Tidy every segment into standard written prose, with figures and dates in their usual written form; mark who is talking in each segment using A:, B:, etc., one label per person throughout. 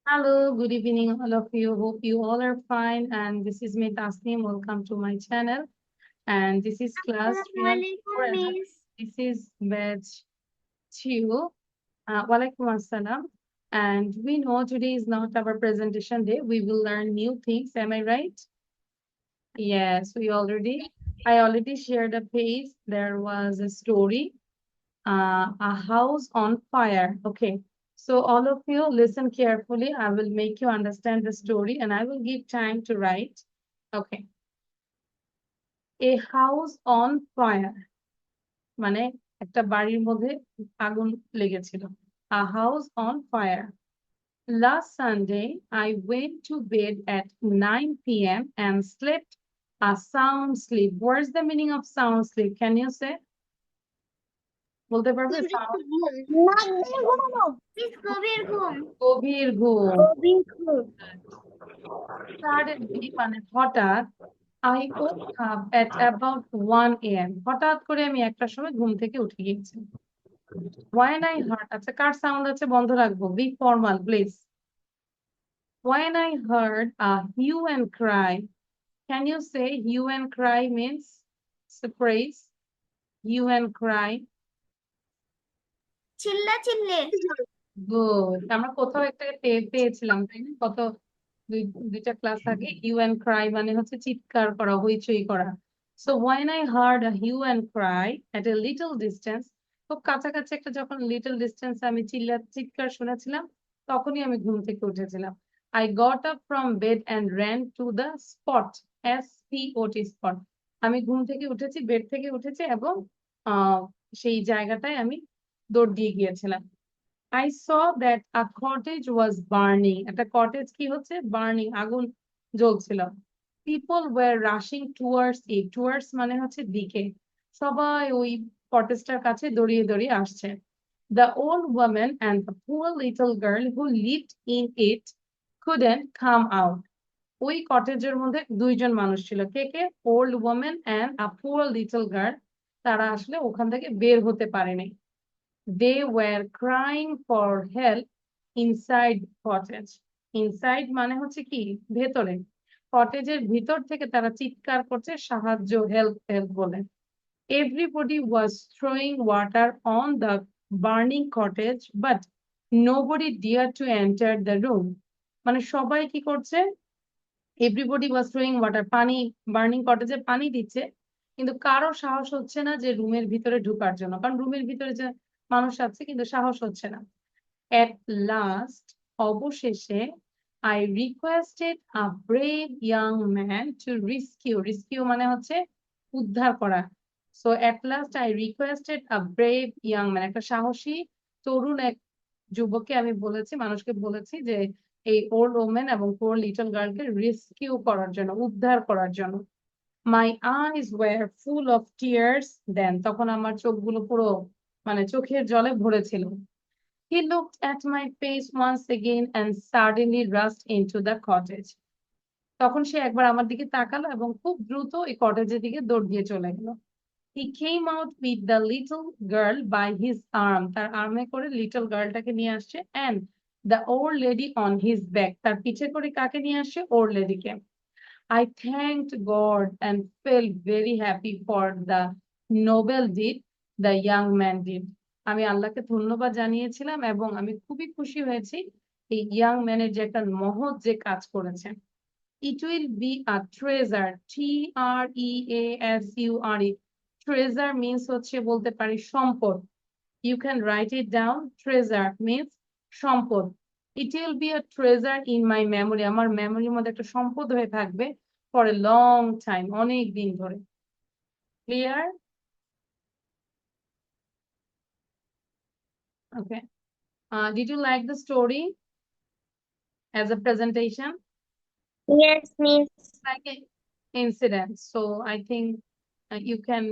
A: Hello, good evening, all of you. Hope you all are fine. And this is me, Tasneem. Welcome to my channel. And this is class 304.
B: Assalamualaikum,
A: And
B: Miss.
A: this is batch 2. Walaikum assalam. And we know today is not our presentation day. We will learn new things. Am I right? Yes, I already shared a page. There was a story, a house on fire. Okay. So all of you listen carefully. I will make you understand the story and I will give time to write. Okay. A house on fire. মানে একটা বাড়ির মধ্যে আগুন লেগেছিল. A house on fire. Last Sunday, I went to bed at 9 p.m. and slept a sound sleep. What's the meaning of sound sleep? Can you say? বলতে পারবে sound?
B: Miss গভীর ঘুম।
A: গভীর ঘুম।
B: গভীর ঘুম।
A: Suddenly মানে হঠাৎ I woke up at about 1 a.m. হঠাৎ করে আমি একটার সময় ঘুম থেকে উঠে গিয়েছি। When I heard আচ্ছা কার সাউন্ড আছে বন্ধ রাখবো be formal please When I heard a hue and cry, can you say hue and cry means surprise? Hue and cry.
B: চিল্লাচিল্লি।
A: Good. আমরা কোথাও একটা পেয়েছিলাম তাই না কত দুইটা ক্লাস আগে hue and cry মানে হচ্ছে চিৎকার করা হইচই করা So when I heard a hue and cry at a little distance, খুব কাছাকাছি একটা যখন little distance আমি চিৎকার শুনেছিলাম তখনই আমি ঘুম থেকে উঠেছিলাম I got up from bed and ran to the spot. SPOT spot. আমি ঘুম থেকে উঠেছি বেড থেকে উঠেছি এবং সেই জায়গাটায় আমি দৌড় দিয়ে গিয়েছিলাম I saw that a cottage was burning. একটা cottage কি হচ্ছে? Burning, আগুন জ্বলছিল। People were rushing towards it. Towards মানে হচ্ছে দিকে। সবাই ওই কটেজটার কাছে দৌড়িয়ে দৌড়িয়ে আসছে। The old woman and the poor little girl who lived in it couldn't come out. ওই কটেজের মধ্যে দুইজন মানুষ ছিল। কে কে? Old woman and a poor little girl. তারা আসলে ওখান থেকে বের হতে পারেনি। They were crying for help inside cottage. Inside মানে হচ্ছে কি ভেতরে কটেজের ভিতর থেকে তারা চিৎকার করছে সাহায্য হেল্প হেল্প বলে Everybody was throwing water on the burning cottage but nobody dared to enter the room মানে সবাই কি করছে এভরিবডি ওয়াজ থ্রোয়িং ওয়াটার পানি বার্নিং কটেজে পানি দিচ্ছে কিন্তু কারো সাহস হচ্ছে না যে রুমের ভিতরে ঢোকার জন্য কারণ রুমের ভিতরে যে মানুষ আছে কিন্তু সাহস হচ্ছে না এট লাস্ট অবশেষে I requested a brave young man to rescue মানে হচ্ছে উদ্ধার করা so at last I requested a brave young man একটা সাহসী তরুণ এক যুবককে আমি বলেছি মানুষকে বলেছি যে এই ওল্ড ওমেন এবং পোর লিটল গার্লকে রেস্কিউ করার জন্য উদ্ধার করার জন্য my eyes were full of tears then তখন আমার চোখগুলো পুরো মানে চোখের জলে ভরেছিল He looked at my face once again and suddenly rushed into the cottage. তখন সে একবার আমার দিকে তাকালো এবং খুব দ্রুত এই কটেজের দিকে দৌড় দিয়ে চলে গেল He came out with the little girl by his arm. তার আর্মে করে লিটল গার্লটাকে নিয়ে আসছে and the old lady on his back. তার পিছে করে কাকে নিয়ে আসছে old লেডিকে I thanked God and felt very happy for the noble deed the young man did. আমি আল্লাহকে ধন্যবাদ জানিয়েছিলাম এবং আমি খুবই খুশি হয়েছি এই ইয়াং ম্যানের যে একটা মহৎ যে কাজ করেছে It will be a treasure. TREASURE. Treasure means হচ্ছে বলতে পারি সম্পদ You can write it down. Treasure means সম্পদ It will be a treasure in my memory. আমার মেমোরির মধ্যে একটা সম্পদ হয়ে থাকবে for a long time. অনেক দিন ধরে Clear? Okay. Did you like the story as a presentation?
B: Yes, Miss.
A: Like an incident. So I think you can,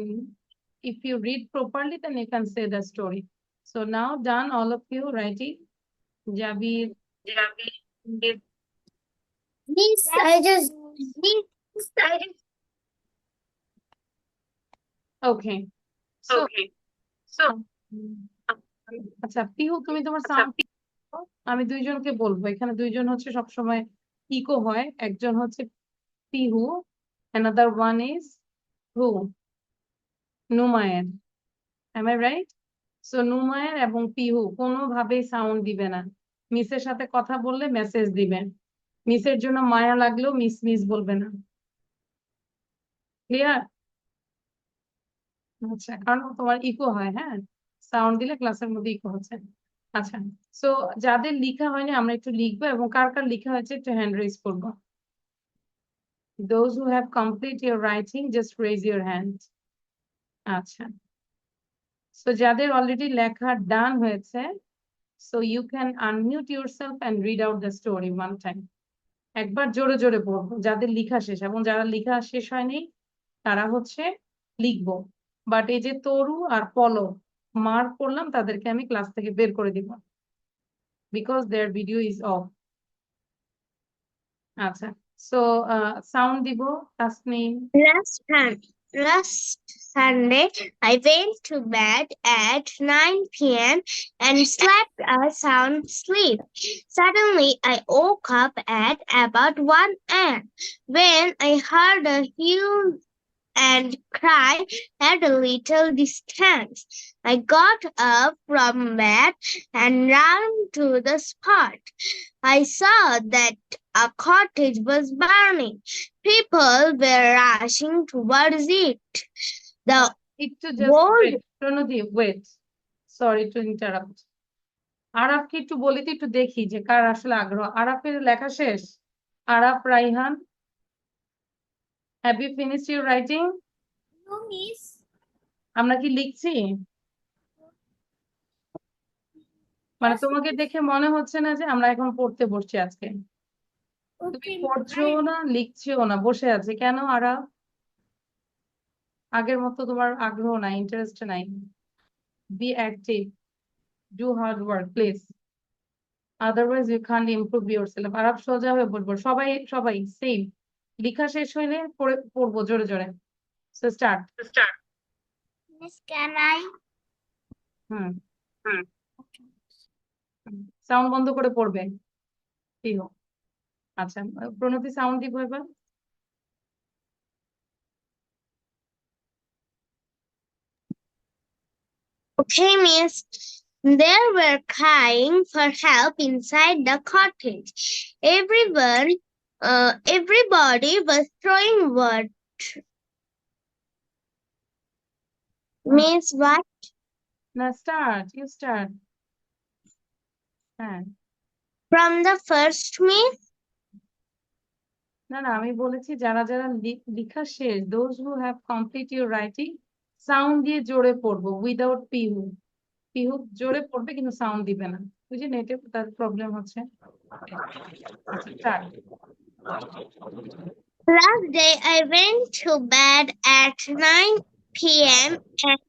A: if you read properly, then you can say the story. So now done, all of you writing. Jabir.
B: Miss, I just
A: Okay. So,
B: so
A: আচ্ছা পিহু তুমি তোমার sound আমি দুইজনকে বলবো, এখানে দুইজন হচ্ছে সবসময় ইকো হয়, একজন হচ্ছে Pihu, another one is who, Numair. am I right? So Numair এবং পিহু কোনোভাবেই সাউন্ড দিবে না। মিসের সাথে কথা বললে মেসেজ দিবে, মিসের জন্য মায়া লাগলেও মিস মিস বলবে না। ক্লিয়ার? আচ্ছা, কারণ তোমার ইকো হয়, হ্যাঁ, সাউন্ড দিলে ক্লাসের মধ্যে ইকো হচ্ছে। আচ্ছা, সো যাদের লিখা হয়নি আমরা একটু লিখবো, এবং কার কার লিখা হয়েছে একটু হ্যান্ড রেজ করবো। Those who have complete your writing, just raise your hand. আচ্ছা, সো যাদের অলরেডি লেখা ডান হয়েছে, so you can unmute yourself and read out the story one time. একবার জোরে জোরে পড়বো যাদের লেখা শেষ, এবং যারা লেখা শেষ হয়নি তারা হচ্ছে লিখবো। বাট এই যে তরু আর পলক মার্ক করলাম, তাদেরকে আমি ক্লাস থেকে বের করে দিব, because their video is off. আচ্ছা, সো সাউন্ড দিব। Tasnim.
B: Last Sunday, I went to bed at 9 p.m. and slept a sound sleep. Suddenly, I woke up at about 1 a.m. when I heard a huge and cry at a little distance. I got up from bed and ran to the spot. I saw that a cottage was burning. People were rushing towards it. The
A: একটু just
B: whole
A: wait, Pranati wait, sorry to interrupt. আরাফকে একটু বলি তো, একটু দেখি যে কার আসলে আগ্রহ। আরাফের লেখা শেষ? Araf Raihan, have you finished your writing?
B: No, miss.
A: আমরা কি লিখছি? মানে তোমাকে দেখে মনে হচ্ছে না যে আমরা এখন পড়তে বসছি আজকে? তুমি
B: Okay,
A: পড়ছো না, লিখছিও না, বসে আছে কেন আরাফ? আগের মতো তোমার আগ্রহ নাই, ইন্টারেস্ট নাই। Be active, do hard work please, otherwise you can't improve yourself. Araf সোজা হয়ে বলবো, সবাই সবাই সেম। লেখা শেষ হইলে পড়বো জোরে জোরে। So start.
B: Miss, can I?
A: Hmm, sound বন্ধ করে পড়বে, কি হোক। আচ্ছা, প্রণতি সাউন্ড দিব এবার।
B: Okay, miss. They were crying for help inside the cottage. Everybody was throwing wood. Miss, what?
A: না, স্টার্ট, ইউ স্টার্ট। হ্যাঁ,
B: From the first, miss?
A: না না, আমি বলেছি যারা যারা লেখা শেষ, those who have complete your writing, sound দিয়ে জোরে পড়বো, উইদাউট পিহু। পিহু জোরে পড়বে কিন্তু সাউন্ড দিবে না, বুঝলি, নেটে তার প্রবলেম হচ্ছে। আচ্ছা, start.
B: Last day I went to bed at 9 p.m. and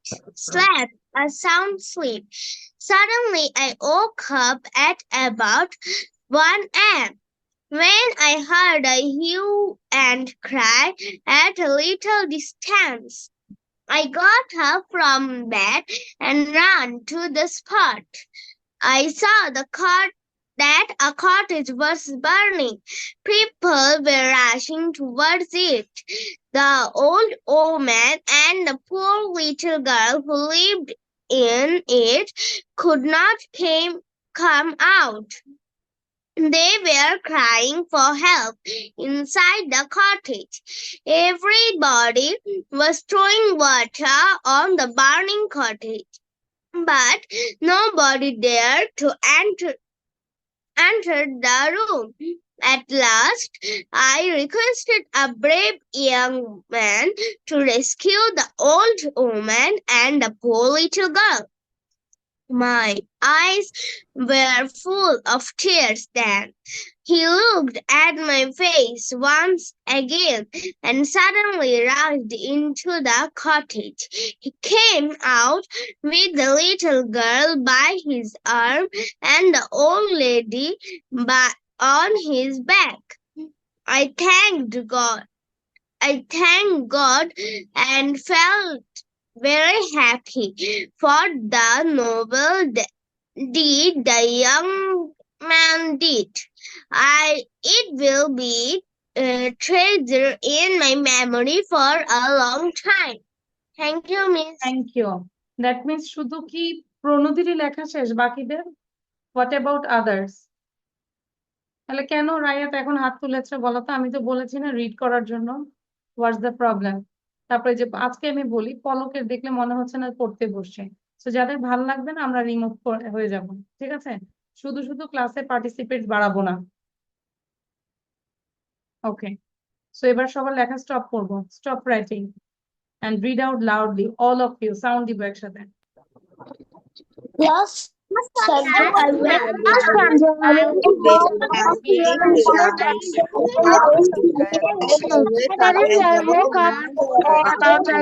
B: slept a sound sleep. Suddenly I woke up at about 1 a.m. when I heard a hue and cry at a little distance. I got up from bed and ran to the spot. I saw that a cottage was burning. People were rushing towards it. The old woman and the poor little girl who lived in it could not come out. They were crying for help inside the cottage. Everybody was throwing water on the burning cottage, but nobody dared to enter the room. At last, I requested a brave young man to rescue the old woman and the poor little girl. My eyes were full of tears then. He looked at my face once again and suddenly rushed into the cottage. He came out with the little girl by his arm and the old lady on his back. I thanked God and felt very happy for the noble deed the young man did. It will be treasured in my memory for a long time. Thank you, Miss.
A: Thank you. That means শুধু কি প্রণোদিরই লেখা শেষ, বাকিদের what about others? তাহলে কেন রায়াত এখন হাত তুলেছে বলো তো? আমি তো বলেছি না রিড করার জন্য। What's the problem? তারপরে যে আজকে আমি বলি পলকের দেখলে মনে হচ্ছে না পড়তে বসছে, তো যাদের ভাল লাগবে না আমরা রিমুভ হয়ে যাব, ঠিক আছে? শুধু শুধু ক্লাসে পার্টিসিপেট বাড়াবো না। ওকে, সো এবার সবার লেখা স্টপ করবো। Stop writing and read out loudly, all of you, sound দিব একসাথে।
B: Yes, Sunday, I woke up about a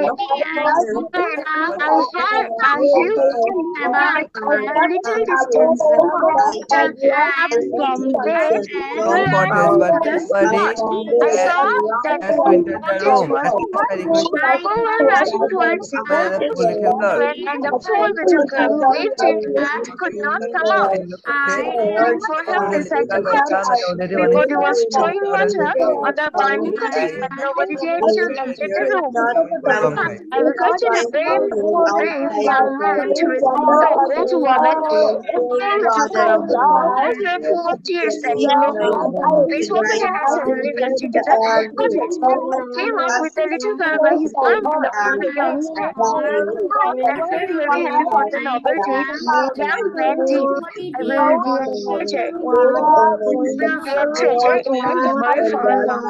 B: little distance from there.
C: Long cottage, but nobody
B: I saw that
C: has to enter the room.
B: people were rushing towards the
C: Little girl.
B: and the poor little girl who lived in it could not come out. I looked for help inside the cottage. Everybody was throwing water on the burning cottage, but nobody dared to enter the room. I requested a very young man to rescue the old woman and the little girl. Eyes were full of tears and this woman had suddenly rushed into the cottage and came out with the little girl by his arm and the old man's neck. I felt very happy for the noble deed the young man did. I will be a treasure. Will be a treasure in my memory for a long time.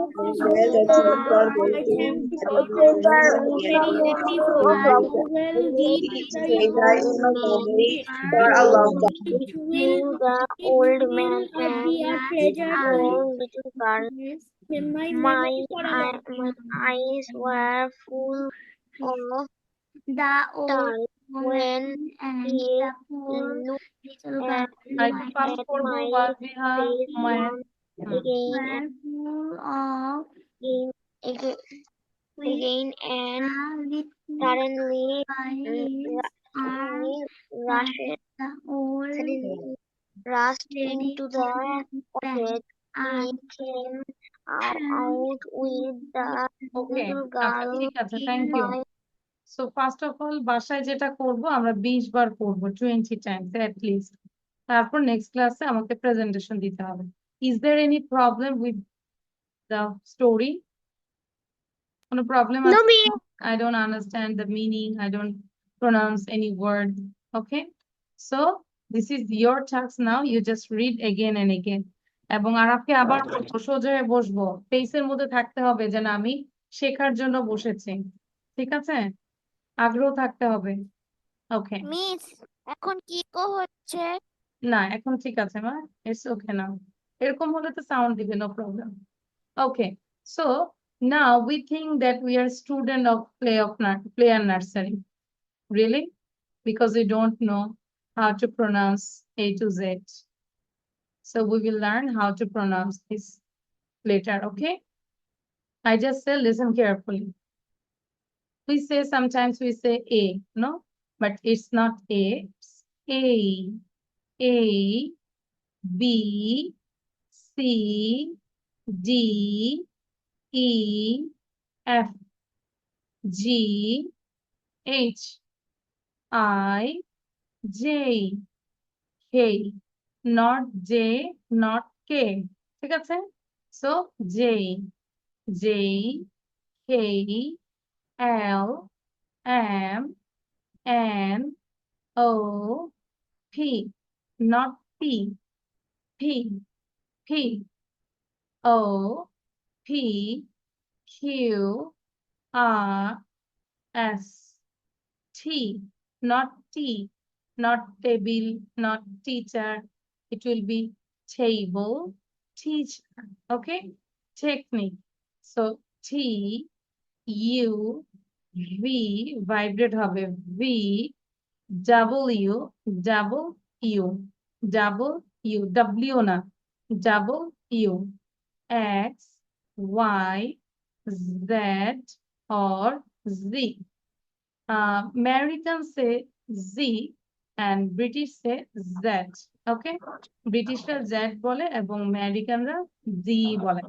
D: The old man and poor little girl. My eyes were full of tears when he looked at
A: আরেকটু fast করবো।
D: my
A: Wajiha
D: face
A: মায়ের
D: again, again and suddenly rushed into the cottage. He came out with the
A: okay,
D: little
A: আচ্ছা
D: girl
A: ঠিক আছে, thank you.
D: by
A: so first of all বাসায় যেটা করব আমরা 20 বার করবো, 20 টাইমস এট লিস্ট। তারপর নেক্সট ক্লাসে আমাকে প্রেজেন্টেশন দিতে হবে। Is there any problem with the story? কোনো প্রবলেম
B: No,
A: আছে?
B: Miss.
A: I don't understand the meaning, I don't pronounce any word. Okay, so this is your task now, you just read again and again. এবং আরাফকে আবার বলবো সোজা হয়ে বসবো, পেসের মধ্যে থাকতে হবে যে না আমি শেখার জন্য বসেছি, ঠিক আছে? আগ্রহ থাকতে হবে। ওকে,
D: মিস এখন কি হচ্ছে?
A: না এখন ঠিক আছে মা, ইটস ওকে না। এরকম হলে তো সাউন্ড দিবে, no problem. Okay, so now we think that we are student of play and nursery, really, because we don't know how to pronounce A to Z. So we will learn how to pronounce this later, okay? I just say listen carefully. We say sometimes we say A, no, but it's not A, it's A, B, C, D, E, F, G, H, I, J, K, not J, not K, ঠিক আছে? So J, J, K, L, M, N, O, P, not P, P, P, O, P, Q, R, S, T, not T, not table, not teacher. It will be table, teacher. Okay, technique. So T, U, V vibrate হবে V double U double U double U W না double U X Y Z और G American से G and British से Z okay ব্রিটিশরা Z বলে এবং আমেরিকানরা জি বলে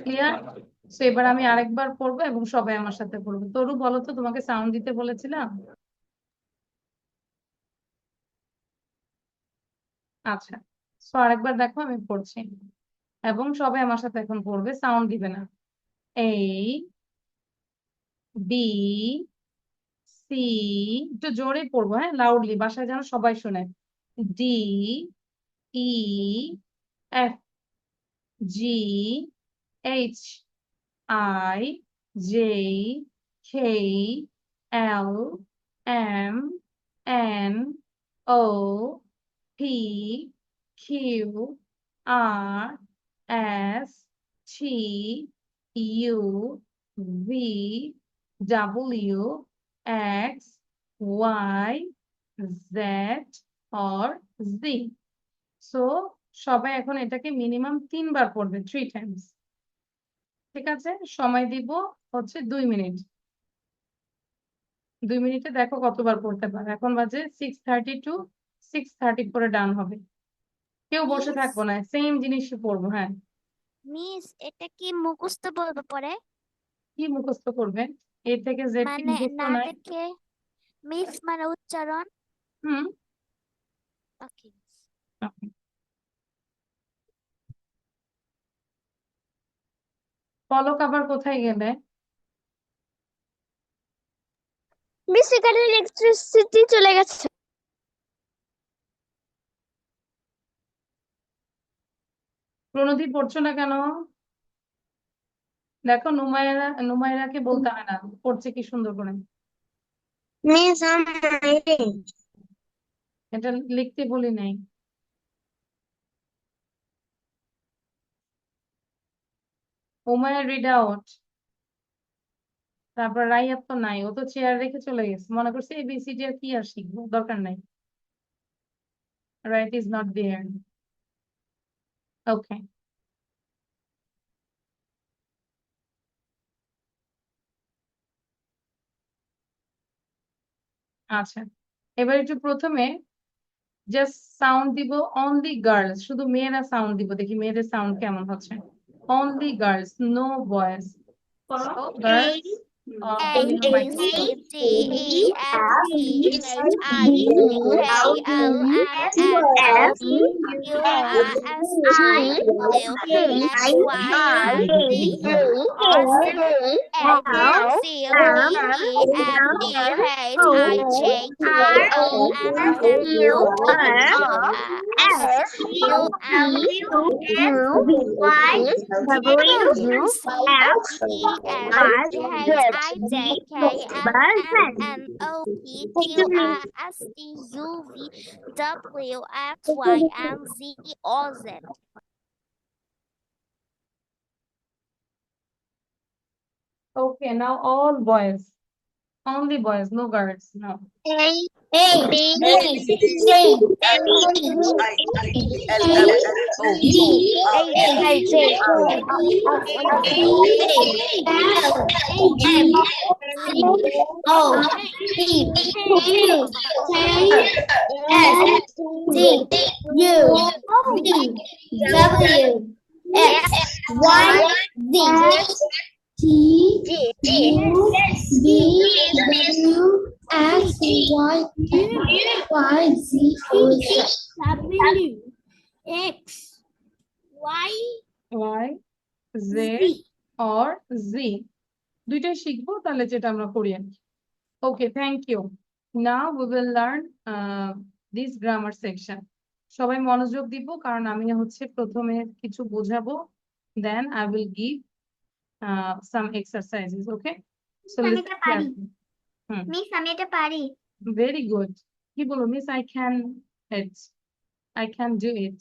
A: ক্লিয়ার সো এবার আমি আরেকবার পড়বো এবং সবাই আমার সাথে পড়বো তরু বলো তো তোমাকে সাউন্ড দিতে বলেছিলাম আচ্ছা সো আরেকবার দেখো আমি পড়ছি এবং সবাই আমার সাথে এখন পড়বে সাউন্ড দিবে না এ বি সি একটু জোরে পড়বো হ্যাঁ লাউডলি বাসায় যেন সবাই শুনে D E F G H I J K L M N O P Q R S T U V W X Y Z और जी সো সবাই এখন এটাকে মিনিমাম 3 বার পড়বে 3 টাইমস ঠিক আছে সময় দিব হচ্ছে 2 মিনিট 2 মিনিটে দেখো কতবার পড়তে পারো এখন বাজে 6:30 টু 6:30 করে ডান হবে কেউ বসে
D: মিস
A: থাকবো না সেম জিনিসই পড়বো হ্যাঁ
D: মিস এটা কি মুখস্থ বলবো পরে
A: কি মুখস্থ করবে এ থেকে জেড কি
D: মানে
A: মুখস্থ
D: না
A: নাই
D: দেখে মিস মানে উচ্চারণ
A: হুম
D: ওকে
A: okay. পলক আবার কোথায় গেলে
B: মিস এখানে ইলেকট্রিসিটি চলে গেছে
A: প্রণতি পড়ছো না কেন দেখো নুমাইরাকে বলতে হয় না পড়ছে কি সুন্দর করে
B: মিস
A: এটা লিখতে বলি নাই উমায়ের রিড আউট তারপর রাইয়াত তো নাই ও তো চেয়ার রেখে চলে গেছে মনে করছে এবিসিডি আর কি আর শিখবো দরকার নাই right is not there okay আচ্ছা এবার একটু প্রথমে জাস্ট সাউন্ড দিব অনলি গার্লস শুধু মেয়েরা সাউন্ড দিব দেখি মেয়েদের সাউন্ড কেমন হচ্ছে only girls no boys girls
D: A
A: holding a
D: B
A: microphone.
D: C D E F G H I J K L M N O P Q R S T U X Y Z or A B C D E F G H I J K L M N O P Q R S T U
B: Y W X
D: E F G H I J K L M N O P Q R S T U V W X Y and Z or Z.
A: Okay, now all boys. Only boys, no girls. No.
B: A B C D
D: X Y
A: Y, Z or Z. দুইটাই শিখবো তাহলে যেটা আমরা করি আর কি। Okay, thank you. Now we will learn this grammar section. সবাই মনোযোগ দিব কারণ আমি হচ্ছে প্রথমে কিছু বোঝাবো then I will give some exercises, okay? So
B: আমি
A: listen
B: এটা পারি।
A: carefully.
B: মিস আমি এটা পারি
A: Very good. কি বলো miss I can it. I can do it.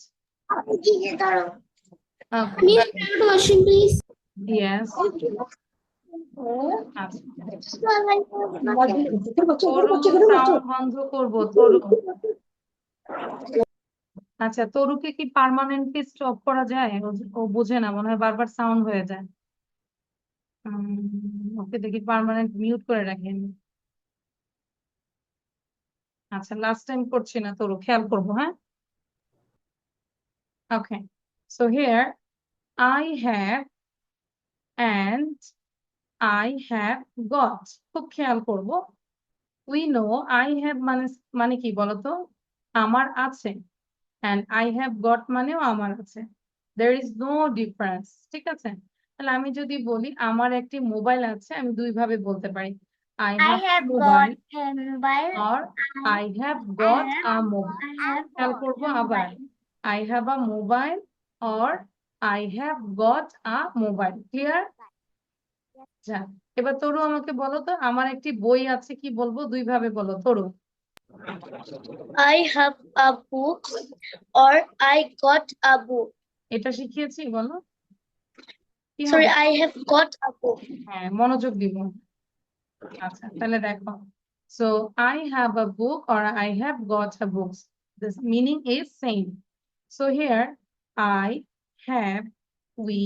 A: Okay.
B: Miss question please
A: Yes. আচ্ছা
B: Sorry.
A: তরু সাউন্ড বন্ধ করব তরু আচ্ছা তরুকে কি পার্মানেন্টলি স্টপ করা যায় ও বোঝে না মনে হয় বারবার সাউন্ড হয়ে যায় ওকে দেখি পার্মানেন্ট মিউট করে রাখি আমি আচ্ছা লাস্ট টাইম করছি না তরু খেয়াল করবো হ্যাঁ ওকে so here I have and I have got খুব খেয়াল করব we know I have মানে কি বলতো আমার আছে and I have got মানেও আমার আছে there is no difference ঠিক আছে তাহলে আমি যদি বলি আমার একটি মোবাইল আছে আমি দুই ভাবে বলতে পারি I
B: I
A: have
B: have
A: mobile
B: got a mobile.
A: or I have got a
B: I
A: mobile
B: have
A: খেয়াল
B: got
A: করবো
B: a
A: আবার
B: mobile.
A: I have a mobile or I have got a mobile clear আচ্ছা এবার তরু আমাকে বলো তো আমার একটি বই আছে কি বলবো দুই ভাবে বলো তরু
B: I have a book or I got a book.
A: এটা শিখিয়েছি বলো কি
B: Sorry,
A: হবে
B: I have got a book.
A: হ্যাঁ মনোযোগ দিব আচ্ছা তাহলে দেখো so I have a book or I have got a book this meaning is same so here I have we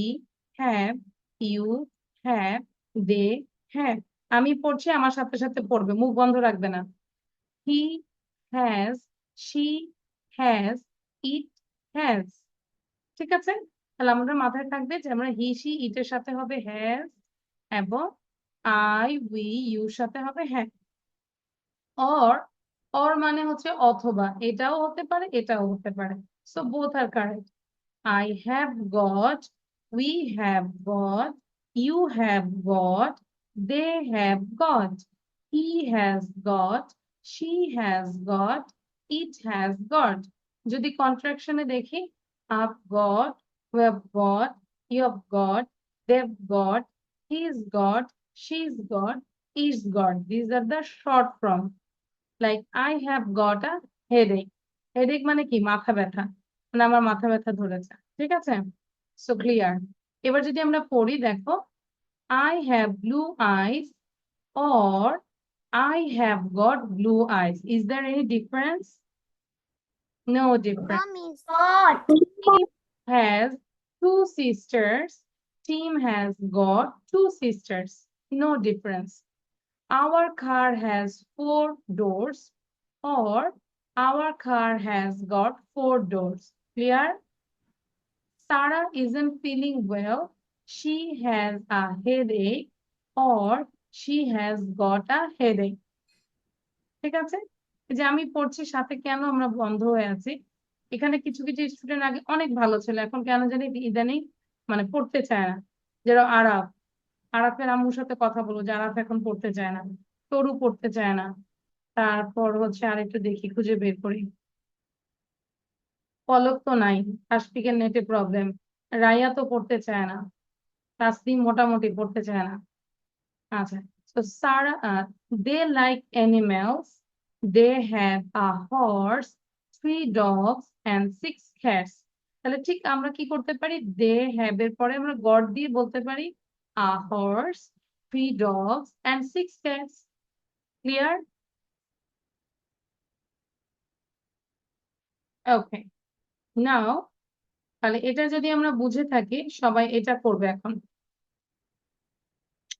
A: have you have they have আমি পড়ছি আমার সাথে সাথে পড়বে মুখ বন্ধ রাখবে না he has she has it has ঠিক আছে তাহলে আমাদের মাথায় থাকবে যে আমরা হি সি ইটের সাথে হবে হ্যাজ এবং আই উই ইউর সাথে হবে হ্যাঁ অর মানে হচ্ছে অথবা এটাও হতে পারে এটাও হতে পারে so both are correct I have got we have got you have got they have got he has got she has got it has got যদি কন্ট্রাকশনে দেখি I've got we have got you have got they've got he's got she's got it's got these are the short form like I have got a headache headache মানে কি মাথা ব্যথা মানে আমার মাথা ব্যথা ধরেছে ঠিক আছে সো ক্লিয়ার এবার যদি আমরা পড়ি দেখো I have blue eyes or I have got blue eyes is there any difference no difference
D: Miss.
B: God.
A: Tim has two sisters Tim has got two sisters no difference our car has four doors or our car has got four doors clear Sarah isn't feeling well she has a headache or she has got a headache ঠিক আছে এই যে আমি পড়ছি সাথে কেন আমরা বন্ধ হয়ে আছি এখানে কিছু কিছু স্টুডেন্ট আগে অনেক ভালো ছিল এখন কেন জানি ইদানিং মানে পড়তে চায় না যারা আরাফের আম্মুর সাথে কথা বলবো যে আরাফ এখন পড়তে চায় না তরু পড়তে চায় না তারপর হচ্ছে আরেকটু দেখি খুঁজে বের করি পলক তো নাই তাসফিকের নেটে প্রবলেম রাইয়া তো পড়তে চায় না তাসনিম মোটামুটি পড়তে চায় না আচ্ছা so Sarah they like animals they have a horse 3 dogs and 6 cats তাহলে ঠিক আমরা কি করতে পারি they have এর পরে আমরা got দিয়ে বলতে পারি a horse 3 dogs and 6 cats clear okay now তাহলে এটা যদি আমরা বুঝে থাকি সবাই এটা করবে এখন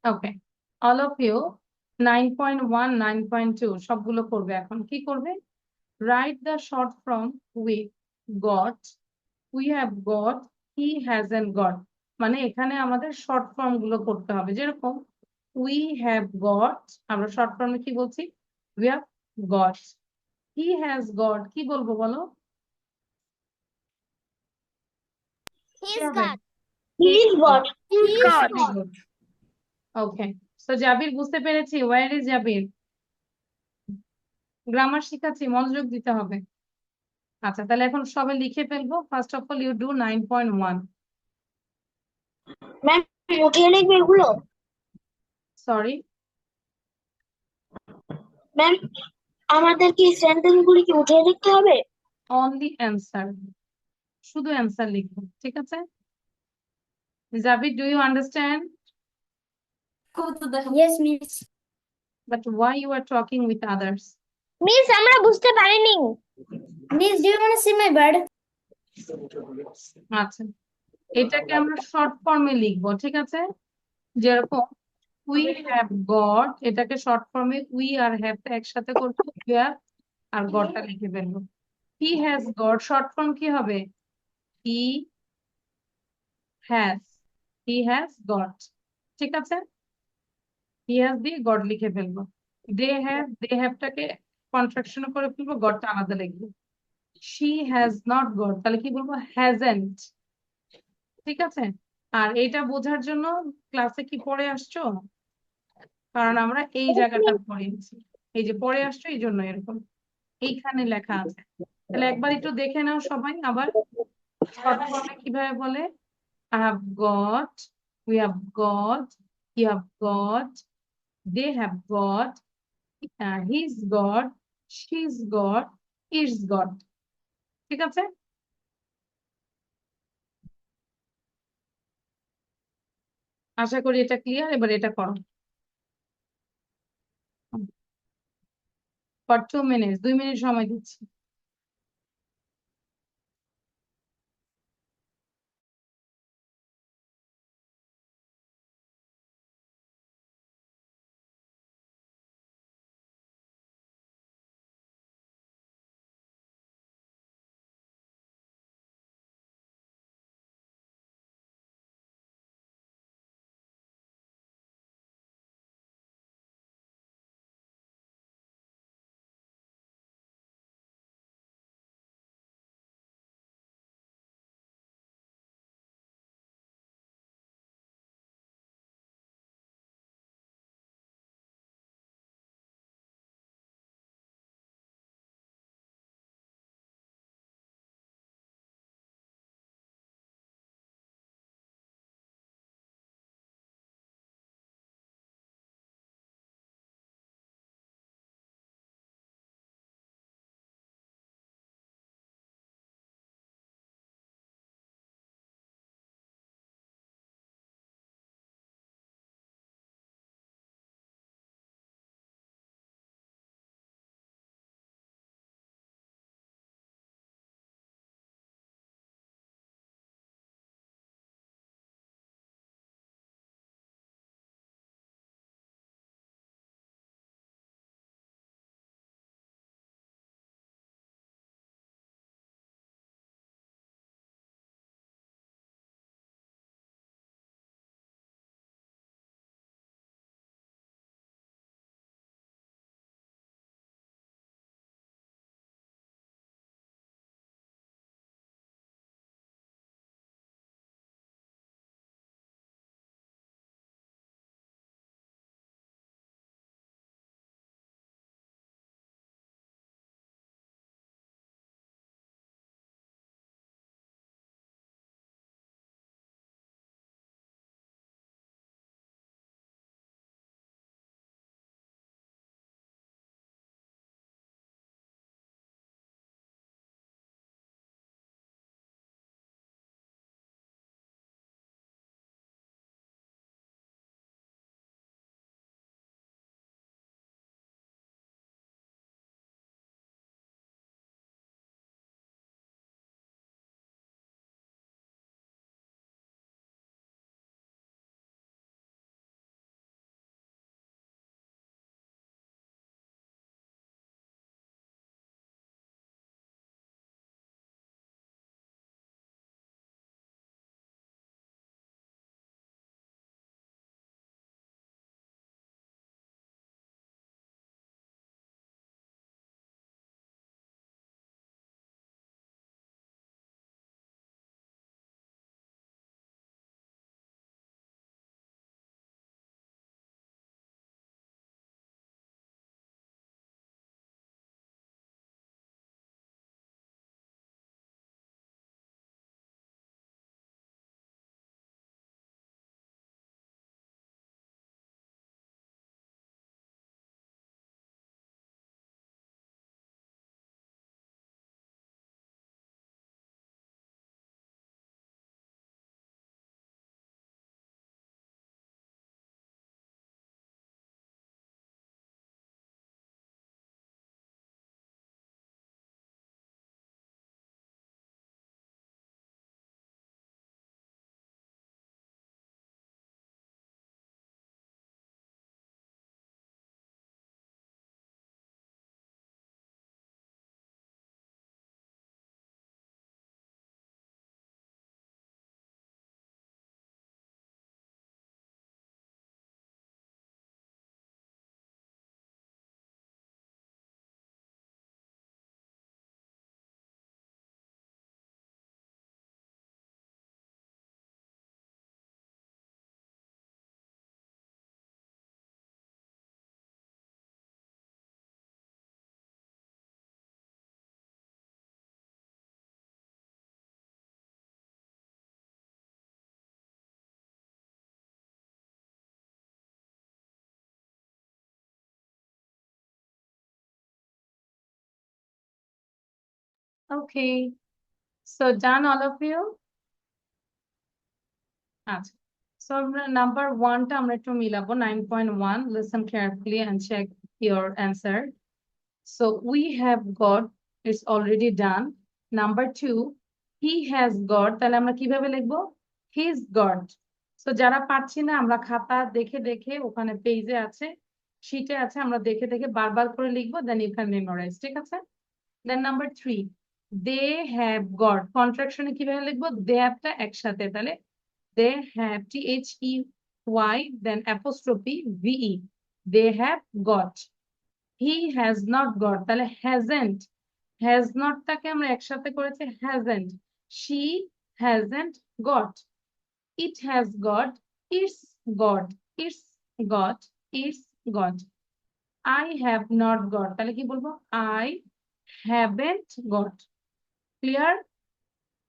A: ওকে অল অফ ইউ 9.1 9.2 সবগুলো করবে এখন কি করবে write the short form with goat we have got he hasn't goat মানে এখানে আমাদের শর্ট ফর্ম গুলো করতে হবে যেরকম উই হ্যাভ গট আমরা শর্ট ফর্মে কি বলছি we have got he has goat কি বলবো বলো
D: He's got.
B: He's got.
D: He's got.
A: ওকে তো জাবির বুঝতে পেরেছি ওয়ার ইজ জাবির গ্রামার শিখাচ্ছি মনোযোগ দিতে হবে আচ্ছা তাহলে এখন সবাই লিখে ফেলবো first of all you do 9.1
B: ma'am উঠিয়ে লিখবে এগুলো
A: সরি
B: ম্যাম আমাদের কি সেন্টেন্স গুলি কি উঠিয়ে লিখতে হবে
A: অনলি অ্যান্সার শুধু অ্যান্সার লিখবো ঠিক আছে Jabir do you understand
E: Yes, miss.
A: But why you are talking with others?
B: Miss আমরা বুঝতে পারিনি।
E: Miss, do you want to see my bird?
A: আচ্ছা, এটাকে আমরা শর্ট ফর্মে লিখবো, ঠিক আছে? যেরকম উই হ্যাভ গট, এটাকে শর্ট ফর্মে উই আর হ্যাভ একসাথে করবো, উই আর আর গটটা লিখে ফেলবো। হি হ্যাজ গট শর্ট ফর্ম কি হবে? He has, he has goat, ঠিক আছে? হি হ্যাজ দিয়ে গট লিখে ফেলবো। দে হ্যাভটাকে কন্ট্রাকশন করে ফেলবো, গটটা আলাদা লিখবো। শি হ্যাজ নট গট, তাহলে কি বলবো? হ্যাজেন্ট, ঠিক আছে? আর এটা বোঝার জন্য ক্লাসে কি পড়ে আসছো? কারণ আমরা এই জায়গাটা পড়েছি, এই যে পড়ে আসছো এই জন্য এরকম এইখানে লেখা আছে। তাহলে একবার একটু দেখে নাও সবাই আবার শর্ট ফর্মে কিভাবে বলে। I have got, we have got, you have got, they have got, he's got, she's got, it's got, ঠিক আছে? আশা করি এটা ক্লিয়ার। এবার এটা করো for 2 minutes, 2 মিনিট সময় দিচ্ছি। Okay. So done, all of you? আচ্ছা। So আমরা number 1 টা আমরা একটু মিলাবো 9.1. Listen carefully and check your answer. So we have got, it's already done. Number 2, he has got, তাহলে আমরা কিভাবে লিখবো? He's got. So যারা পারছি না আমরা খাতা দেখে দেখে ওখানে পেজে আছে, শিটে আছে, আমরা দেখে দেখে বারবার করে লিখবো, then you can memorize, ঠিক আছে? Then number 3, they have got, contraction এ কিভাবে লিখবো? They have টা একসাথে, তাহলে they have, THEY, then apostrophe VE, they have got. He has not got, তাহলে hasn't, has not টাকে আমরা একসাথে করেছি hasn't. She hasn't got. It has got, it's got, it's got, it's got. I have not got, তাহলে কি বলবো? I haven't got. Clear?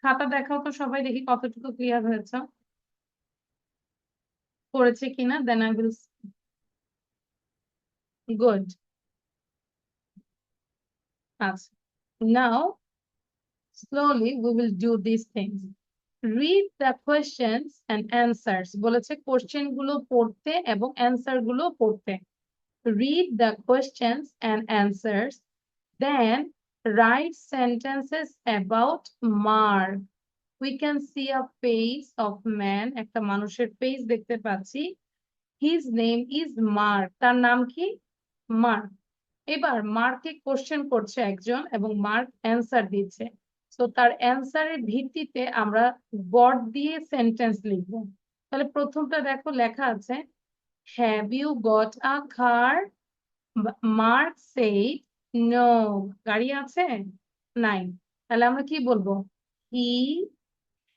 A: খাতা দেখাও তো সবাই, দেখি কতটুকু ক্লিয়ার হয়েছে, করেছে কিনা, then I will. Good. Now slowly we will do these things. Read the questions and answers. বলেছে কোশ্চেন গুলো পড়তে এবং অ্যান্সার গুলো পড়তে। Read the questions and answers, then write sentences about Mark. We can see a face of man, একটা মানুষের face দেখতে পাচ্ছি। His name is Mark. তার নাম কি? Mark. এবার মার্ককে কোশ্চেন করছে একজন এবং মার্ক অ্যান্সার দিচ্ছে। তো তার অ্যান্সারের ভিত্তিতে আমরা গট দিয়ে সেন্টেন্স লিখবো। তাহলে প্রথমটা দেখো লেখা আছে, have you got a car? Mark said no. গাড়ি আছে? নাই। তাহলে আমরা কি বলবো? He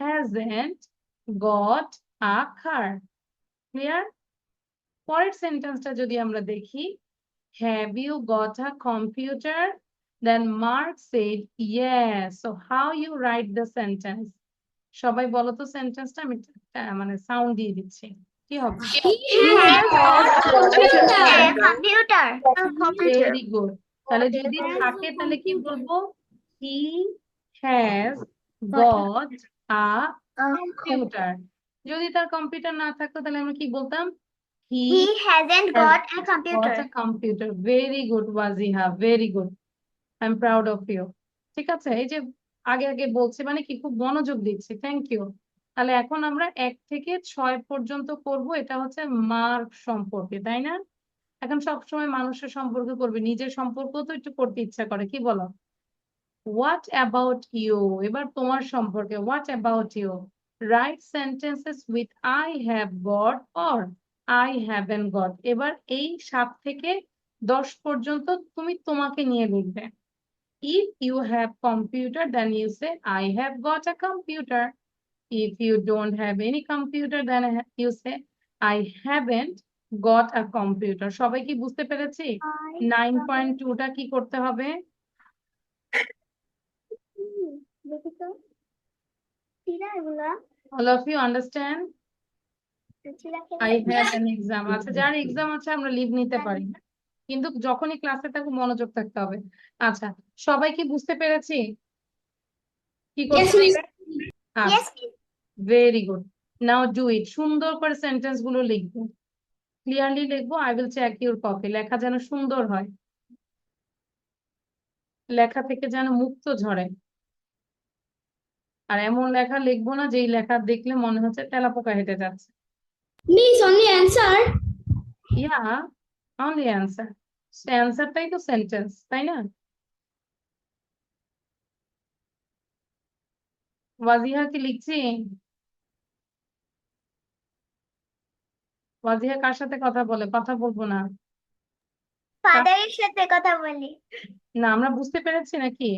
A: hasn't got a car. Clear? পরের সেন্টেন্সটা যদি আমরা দেখি, have you got a computer? Then Mark said yes. So how you write the sentence? সবাই বলো তো সেন্টেন্সটা, আমি মানে সাউন্ড দিয়ে দিচ্ছি, কি হবে? Very good. তাহলে যদি থাকে তাহলে কি বলবো? he has got a computer. যদি তার কম্পিউটার না থাকতো তাহলে আমরা কি বলতাম? He
B: hasn't
A: got
B: a
A: got a computer. Very good, Waziha. Very good. I'm proud of you. ঠিক আছে, এই যে আগে আগে বলছি মানে কি খুব মনোযোগ দিচ্ছি। Thank you. তাহলে এখন আমরা 1 থেকে 6 পর্যন্ত করব, এটা হচ্ছে মার্ক সম্পর্কে, তাই না? এখন সবসময় মানুষের সম্পর্কে করবে, নিজের সম্পর্ক তো একটু করতে ইচ্ছা করে, কি বলো? What about you? এবার তোমার সম্পর্কে, what about you? Write sentences with I have got or I haven't got. এবার এই 7 থেকে 10 পর্যন্ত তুমি তোমাকে নিয়ে লিখবে। If you have computer, then you say I have got a computer. If you don't have any computer, then you say I haven't got a computer. সবাই কি বুঝতে পেরেছি? 9.2 টা কি করতে হবে? All of you understand? I have an exam. আচ্ছা, যার এক্সাম আছে আমরা লিভ নিতে পারি না, কিন্তু যখনই ক্লাসে থাকবো মনোযোগ থাকতে হবে। আচ্ছা, সবাই কি বুঝতে পেরেছি কি করতে হবে? Very good. Now do it. সুন্দর করে সেন্টেন্স গুলো লিখবো, ক্লিয়ারলি লিখবো। I will check your copy. লেখা যেন সুন্দর হয়, লেখা থেকে যেন মুক্ত ঝরে, আর এমন লেখা লিখবো না যেই লেখা দেখলে মনে হচ্ছে তেলাপোকা হেঁটে যাচ্ছে।
E: Miss, only answer.
A: ইয়া, অনলি অ্যান্সার। অ্যান্সারটাই তো সেন্টেন্স, তাই না? ওয়াজিহা কি লিখছি? ওয়াজিহা কার সাথে কথা বলে? কথা বলবো না।
B: ফাদারের সাথে কথা বলি।
A: না, আমরা বুঝতে পেরেছি নাকি?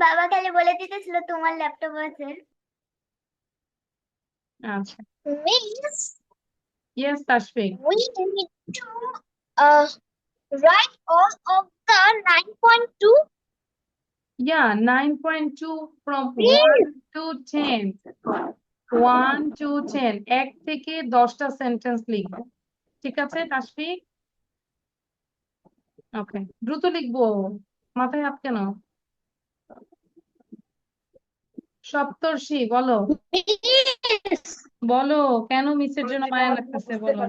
B: বাবা খালি বলে দিতেছিল তোমার ল্যাপটপ আছে।
A: আচ্ছা,
B: Miss,
A: yes Tashfiq.
B: we need to write all of the 9.2.
A: Yeah, 9.2 from 1 to 10. 1 to 10. 1 থেকে 10টা সেন্টেন্স লিখবো, ঠিক আছে তাশফিক? ওকে, দ্রুত লিখবো, মাথায় হাত কেন? সপ্তর্ষি বলো বলো কেন মিসের জন্য মায়া লাগতেছে বলো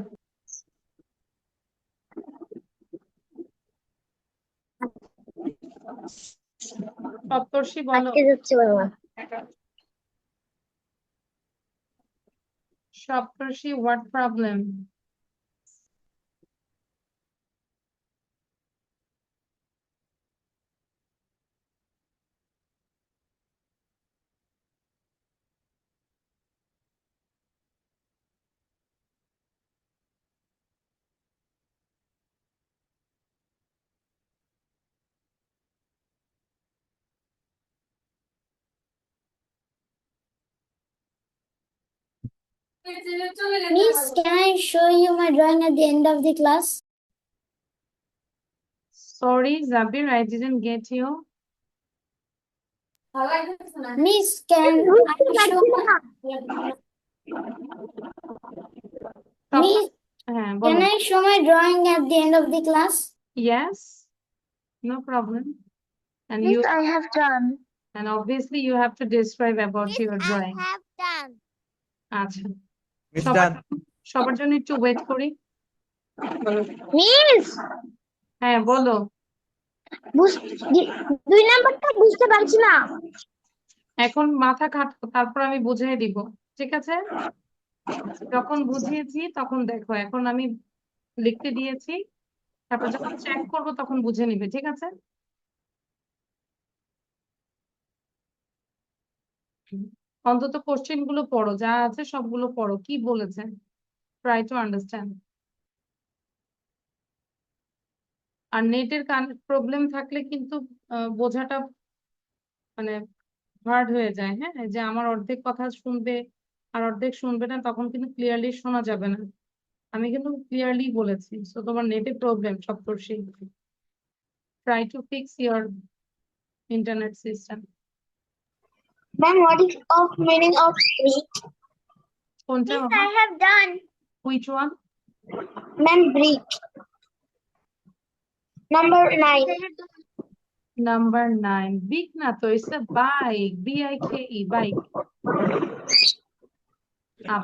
A: সপ্তর্ষি বলো
B: আজকে যাচ্ছে বাবা
A: সপ্তর্ষি what problem
E: Miss, can I show you my drawing at the end of the class?
A: sorry Zabir I didn't get you
E: Miss, can I show Miss,
A: হ্যাঁ
E: can
A: বলো
E: I show my drawing at the end of the class?
A: yes no problem and
B: Miss,
A: you
B: I have done.
A: and obviously you have to describe about
D: Miss,
A: your
D: I
A: drawing
D: have done.
A: আচ্ছা
C: Miss
A: সবার
C: done.
A: সবার জন্য একটু wait করি
B: miss
A: হ্যাঁ বলো
B: 2 নাম্বারটা বুঝতে পারছি না
A: এখন মাথা খাটো তারপর আমি বুঝিয়ে দিব ঠিক আছে যখন বুঝিয়েছি তখন দেখো এখন আমি লিখতে দিয়েছি তারপর যখন চেক করব তখন বুঝে নিবে ঠিক আছে অন্তত কোশ্চেন গুলো পড়ো যা আছে সবগুলো পড়ো কি বলেছে ট্রাই টু আন্ডারস্ট্যান্ড আর নেটের প্রবলেম থাকলে কিন্তু বোঝাটা মানে হার্ড হয়ে যায় হ্যাঁ যে আমার অর্ধেক কথা শুনবে আর অর্ধেক শুনবে না তখন কিন্তু ক্লিয়ারলি শোনা যাবে না আমি কিন্তু ক্লিয়ারলি বলেছি সো তোমার নেটে problem Saptarshi try to fix your internet system
B: ma'am what is of meaning of brick
A: কোনটা
B: মিস
A: বাবা
B: I have done
A: which one
B: ma'am brick number 9
A: number 9 big না তো it's a bike BIKE bike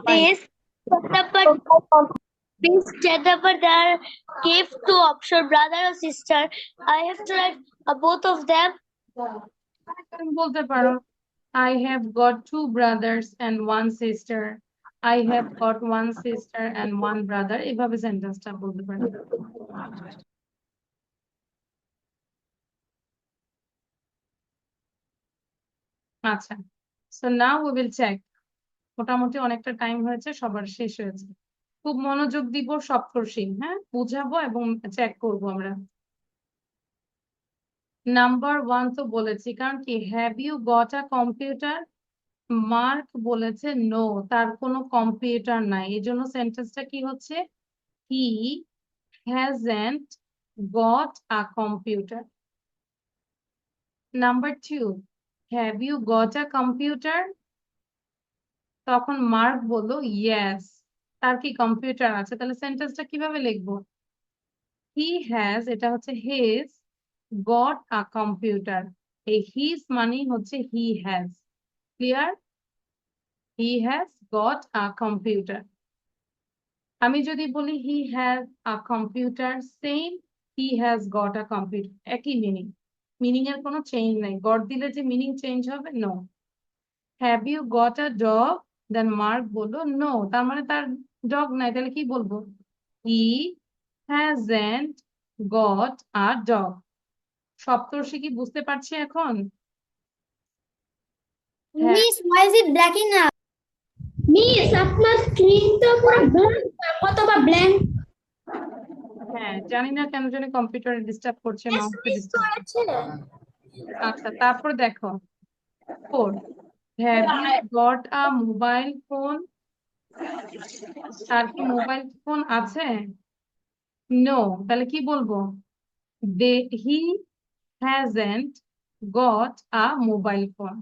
A: bike
B: Please check about their give to option brother or sister. I have to write both of them.
A: তুমি বলতে পারো I have got 2 brothers and 1 sister I have got 1 sister and 1 brother এভাবে সেন্টেন্সটা বলতে পারো আচ্ছা so now we will check মোটামুটি অনেকটা টাইম হয়েছে সবার শেষ হয়েছে খুব মনোযোগ দিব সপ্তর্ষি হ্যাঁ বুঝাবো এবং চেক করব আমরা নাম্বার 1 তো বলেছি কারণ কি have you got a computer Mark বলেছে নো তার কোনো কম্পিউটার নাই এই জন্য সেন্টেন্সটা কি হচ্ছে he hasn't got a computer number 2 have you got a computer তখন মার্ক বললো ইয়েস তার কি কম্পিউটার আছে তাহলে সেন্টেন্সটা কিভাবে লিখবো হি হ্যাজ এটা হচ্ছে হিজ গট আ কম্পিউটার এই হিজ মানে হচ্ছে he has clear he has got a computer আমি যদি বলি he has a computer same he has got a computer একই মিনিং এর কোনো চেঞ্জ নাই গট দিলে যে মিনিং চেঞ্জ হবে no have you got a dog then Mark বললো নো তার মানে তার ডগ নাই তাহলে কি বলবো he hasn't got a dog Saptarshi কি বুঝতে পারছি এখন হ্যাঁ
E: Miss, why is it blacking out? Miss, আপনার স্ক্রিনটা পুরো ব্ল্যাঙ্ক অথবা ব্ল্যাঙ্ক
A: হ্যাঁ জানি না কেন জানি কম্পিউটারে ডিস্টার্ব করছে মাউসে
E: মিস
A: ডিস্টার্ব
E: করেছে
A: আচ্ছা তারপর দেখো 4 have you got a mobile phone তার কি মোবাইল ফোন আছে নো তাহলে কি বলবো he hasn't got a mobile phone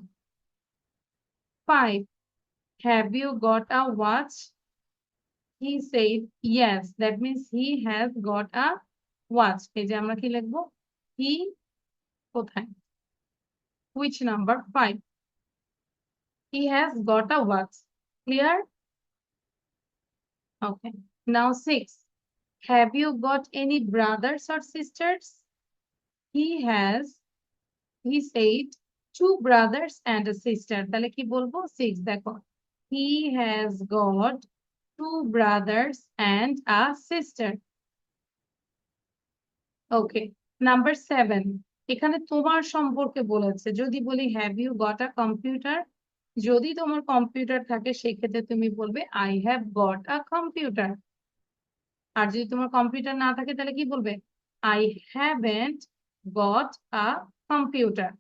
A: 5 have you got a watch he said yes that means he has got a watch এই যে আমরা কি লিখবো he কোথায় which number 5 He has got a watch. Clear? Okay. Now 6. Have you got any brothers or sisters? He said 2 brothers and a sister. তাহলে কি বলবো? 6 দেখো। He has got 2 brothers and a sister. Okay. Number 7. এখানে তোমার সম্পর্কে বলেছে। যদি বলি have you got a computer? যদি তোমার কম্পিউটার থাকে সেক্ষেত্রে তুমি বলবে I have got a computer. আর যদি তোমার কম্পিউটার না থাকে তাহলে কি বলবে? I haven't got a computer.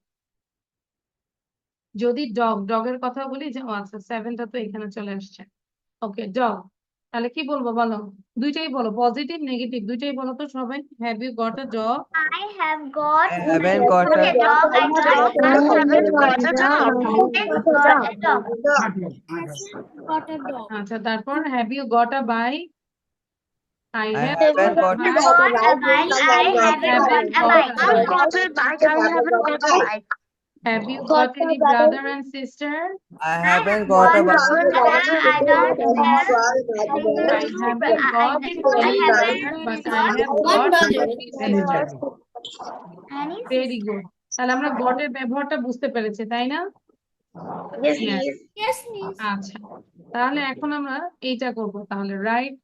A: যদি ডগের কথা বলি যে আচ্ছা 7টা তো এখানে চলে আসছে। ওকে ডগ, তাহলে কি বলবো বলো? দুইটাই বলো, পজিটিভ নেগেটিভ দুইটাই বলো তো সবাই। Have you got a dog?
D: I have got
C: I haven't got a
D: dog. I haven't got a dog.
A: আচ্ছা তারপর have you got a bike? I
C: I
A: have
C: haven't
A: got a
C: got
A: bike.
D: A bike. I haven't got a bike. I haven't got a bike.
A: Have you got any brother and sister?
C: I haven't got a bike.
D: I don't have.
A: I haven't got any brother, but I have got any sister. Very good. তাহলে আমরা গটের ব্যবহারটা বুঝতে পেরেছি, তাই না?
E: Yes, miss.
A: আচ্ছা, তাহলে এখন আমরা এইটা করব। তাহলে right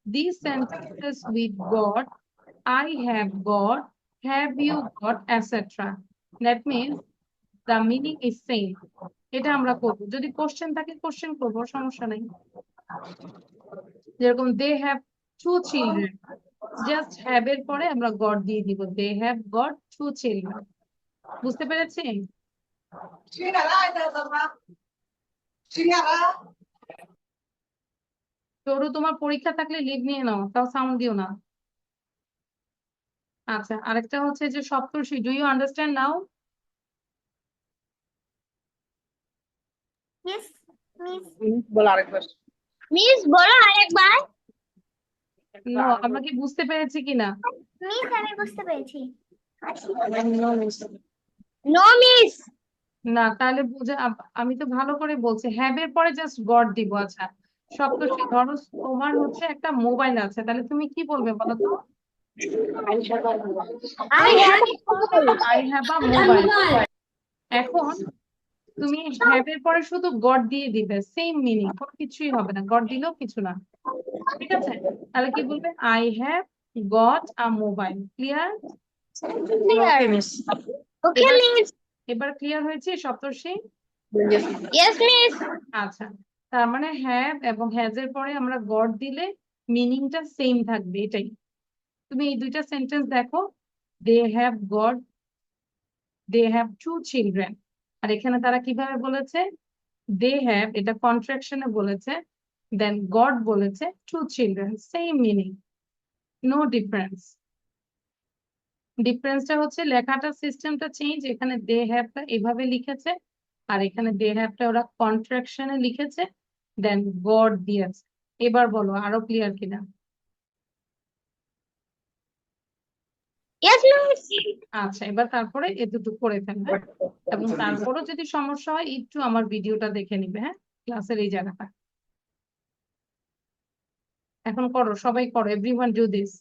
A: these sentences with got, I have got, have you got, etc. That means the meaning is same. এটা আমরা করব। যদি কোশ্চেন থাকে কোশ্চেন করব, সমস্যা নেই। যেরকম they have 2 children, just have এর পরে আমরা got দিয়ে দিব। they have got 2 children. বুঝতে পেরেছি? তরু, তোমার পরীক্ষা থাকলে লিভ নিয়ে নাও, তাও সাউন্ড দিও না। আচ্ছা, আরেকটা হচ্ছে যে Saptarshi, do you understand now?
D: Yes, miss.
B: Miss বলো আরেকবার।
A: নো, আমরা কি বুঝতে পেরেছি কিনা?
D: Miss, আমি বুঝতে পেরেছি।
B: No miss.
A: না, তাহলে বুঝে আমি তো ভালো করে বলছি, হ্যাভ এর পরে জাস্ট গড দিব। আচ্ছা সপ্তর্ষি, ধরো তোমার হচ্ছে একটা মোবাইল আছে, তাহলে তুমি কি বলবে বলো তো?
B: I have
A: I have a mobile. এখন তুমি হ্যাভ এর পরে শুধু গড দিয়ে দিবে, সেম মিনিং, কোনো কিছুই হবে না, গড দিলেও কিছু না। ঠিক আছে, তাহলে কি বলবে? I have got a mobile. Clear?
B: Okay miss.
A: এবার ক্লিয়ার হয়েছে সপ্তর্ষি?
B: Yes miss.
A: আচ্ছা, তার মানে হ্যাভ এবং হ্যাজ এর পরে আমরা গড দিলে মিনিংটা সেম থাকবে, এটাই। তুমি এই দুইটা সেন্টেন্স দেখো, they have got, they have 2 children. আর এখানে তারা কিভাবে বলেছে? দে হ্যাভ, এটা কন্ট্রাকশনে বলেছে, দেন গড বলেছে 2 children, same meaning, no difference. ডিফারেন্সটা হচ্ছে লেখাটা, সিস্টেমটা চেঞ্জ। এখানে দে হ্যাভটা এভাবে লিখেছে, আর এখানে দে হ্যাভটা ওরা কন্ট্রাকশনে লিখেছে, দেন গড দিয়েছে। এবার বলো আরো ক্লিয়ার কিনা?
B: Yes miss.
A: আচ্ছা, এবার তারপরে এ দুটো করে ফেলবে, এবং তারপরও যদি সমস্যা হয় একটু আমার ভিডিওটা দেখে নিবে, হ্যাঁ, ক্লাসের এই জায়গাটা। এখন করো, সবাই করো, everyone do this.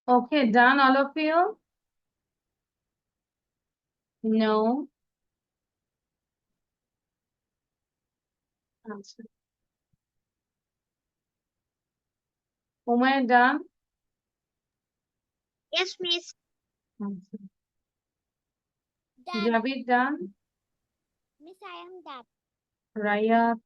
A: Okay, done all of you? No. আচ্ছা। Umair done?
B: Yes, Miss.
A: আচ্ছা।
D: Done.
A: Javid done?
D: Miss, I am done.
A: Rayat?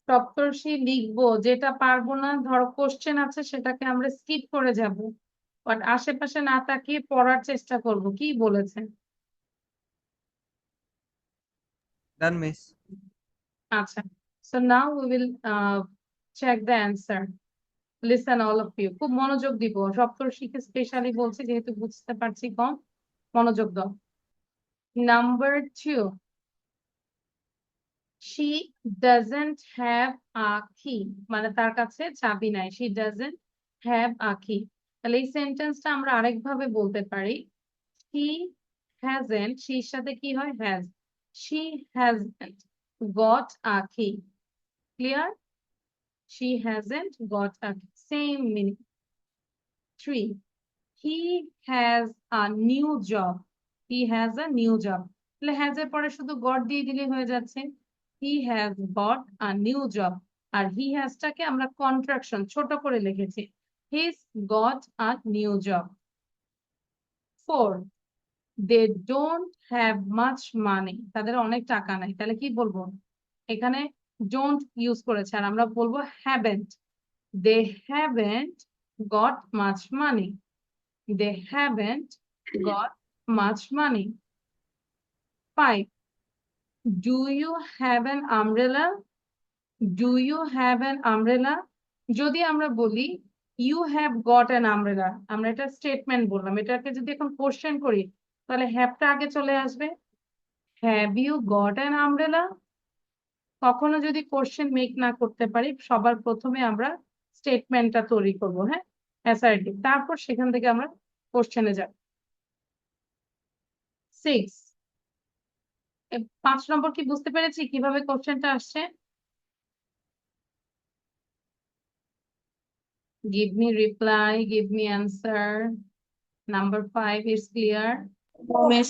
A: সপ্তর্ষি লিখবো, যেটা পারবো না ধরো কোশ্চেন আছে সেটাকে আমরা স্কিপ করে যাব, বাট আশেপাশে না তাকিয়ে পড়ার চেষ্টা করব। কি বলেছে?
C: Done, miss.
A: আচ্ছা, so now we will check the answer. Listen all of you, খুব মনোযোগ দিব, সপ্তর্ষিকে স্পেশালি বলছি যেহেতু বুঝতে পারছি কম, মনোযোগ দাও। Number 2, she doesn't have a key, মানে তার কাছে চাবি নাই, she doesn't have a key। তাহলে এই সেন্টেন্সটা আমরা আরেকভাবে বলতে পারি, she hasn't, sheর সাথে কি হয় has, she hasn't got a key। Clear? She hasn't got a key, same meaning। 3, he has a new job, he has a new job। তাহলে has এর পরে শুধু got দিয়ে দিলে হয়ে যাচ্ছে, he has got a new job। R he has টাকে আমরা কন্ট্রাকশন ছোট করে লিখেছি, he's got a new job। 4, they don't have much money, তাদের অনেক টাকা নাই, তাহলে কি বলবো? এখানে don't ইউজ করেছে আর আমরা বলবো haven't, they haven't got much money, they haven't got much money। 5, do you have an umbrella, do you have an umbrella? যদি আমরা বলি you have got an umbrella, আমরা এটা স্টেটমেন্ট বললাম, এটাকে যদি এখন কোশ্চেন করি তাহলে হ্যাভটা আগে চলে আসবে, have you got an umbrella? কখনো যদি কোশ্চেন মেক না করতে পারি সবার প্রথমে আমরা স্টেটমেন্টটা তৈরি করব, হ্যাঁ, অ্যাসার্টিভ, তারপর সেখান থেকে আমরা কোশ্চেনে যাব। 6, 5 নম্বর কি বুঝতে পেরেছি কিভাবে কোশ্চেনটা আসছে? Give me reply, give me answer. Number 5 is clear?
B: No, Miss.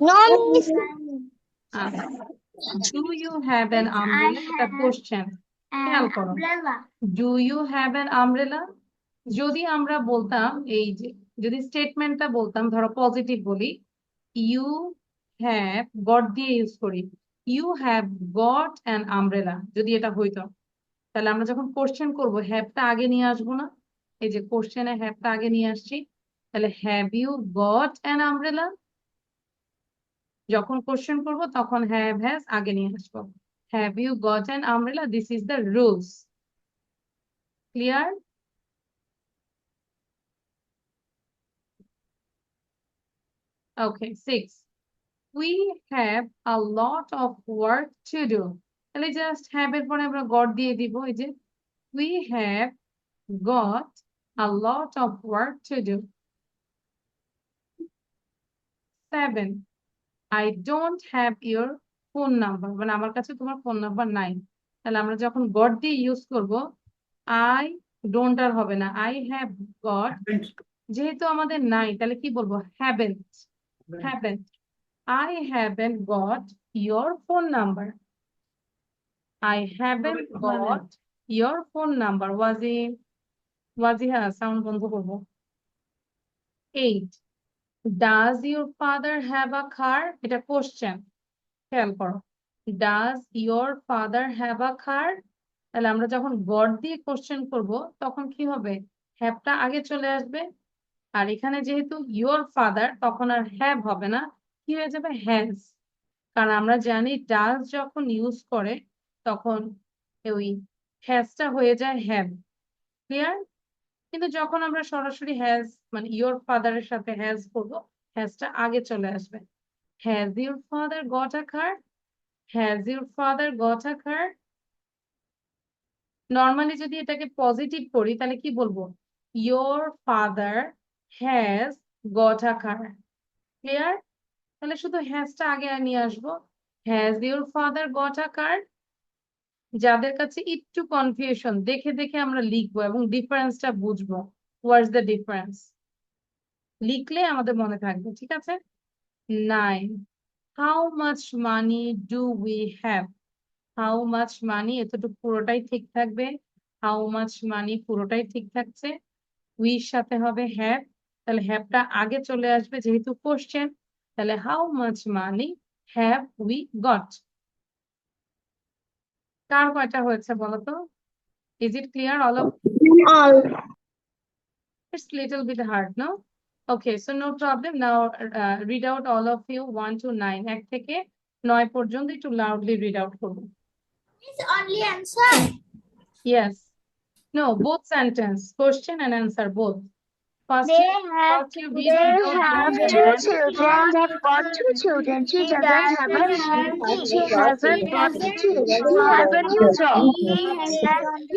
B: No, Miss.
A: Do you have an umbrella? The question. খেয়াল করো,
B: Umbrella.
A: do you have an umbrella? যদি আমরা বলতাম এই যে, যদি স্টেটমেন্টটা বলতাম ধরো পজিটিভ বলি, you have got দিয়ে ইউজ করি, you have got an umbrella, যদি এটা হইতো, তাহলে আমরা যখন কোশ্চেন করব হ্যাভটা আগে নিয়ে আসবো না, এই যে কোশ্চেনে হ্যাভটা আগে নিয়ে আসছি, তাহলে have you got an umbrella, যখন কোশ্চেন করব তখন হ্যাভ হ্যাজ আগে নিয়ে আসবো, have you got an umbrella, this is the rules. Clear? Okay. 6, we have a lot of work to do, তাহলে জাস্ট হ্যাভ এর পরে আমরা গট দিয়ে দিব, এই যে we have got a lot of work to do। 7, I don't have your phone number, মানে আমার কাছে তোমার ফোন নাম্বার নাই, তাহলে আমরা যখন গট দিয়ে ইউজ করব I don't আর হবে না, I have got, যেহেতু আমাদের নাই তাহলে কি বলবো? haven't, haven't, I haven't got your phone number, I haven't got your phone number। Wajiha sound বন্ধ করবো। 8, does your father have a car? এটা কোশ্চেন, খেয়াল করো, does your father have a car, তাহলে আমরা যখন গড দিয়ে কোশ্চেন করব তখন কি হবে? হ্যাভটা আগে চলে আসবে, আর এখানে যেহেতু ইয়োর ফাদার তখন আর হ্যাভ হবে না, কি হয়ে যাবে? হ্যাজ। কারণ আমরা জানি ডাজ যখন ইউজ করে তখন ওই হ্যাজটা হয়ে যায় হ্যাভ। ক্লিয়ার? কিন্তু যখন আমরা সরাসরি হ্যাজ মানে ইয়োর ফাদারের সাথে হ্যাজ করবো, হ্যাজটা আগে চলে আসবে। Has your father got a car? Has your father got a car? Normally যদি এটাকে পজিটিভ করি তাহলে কি বলবো? Your father has got a car। ক্লিয়ার? তাহলে শুধু হ্যাজটা আগে নিয়ে আসবো। Has your father got a car? যাদের কাছে একটু কনফিউশন, দেখে দেখে আমরা লিখবো এবং ডিফারেন্সটা বুঝবো। What's the difference? লিখলে আমাদের মনে থাকবে, ঠিক আছে? 9. How much money do we have? How much মানি, এতটুকু পুরোটাই ঠিক থাকবে। হাউ মাচ মানি পুরোটাই ঠিক থাকছে। উইর সাথে হবে হ্যাভ, তাহলে হ্যাভটা আগে চলে আসবে যেহেতু কোশ্চেন। তাহলে how much money have we got? কার কয়টা হয়েছে বলতো? Is it clear all of?
B: All.
A: It's little bit hard, no? Okay, so no problem. Now read out all of you 1 to 9. 1 থেকে 9 পর্যন্ত একটু loudly read out করবো।
E: It's only answer.
A: Yes. No, both sentence, question and answer, both. First,
D: They have
A: first you read
D: they
A: without
D: have
A: doing
D: two
A: and
D: children. They've got two children. She doesn't have a she hasn't got she has a new job. He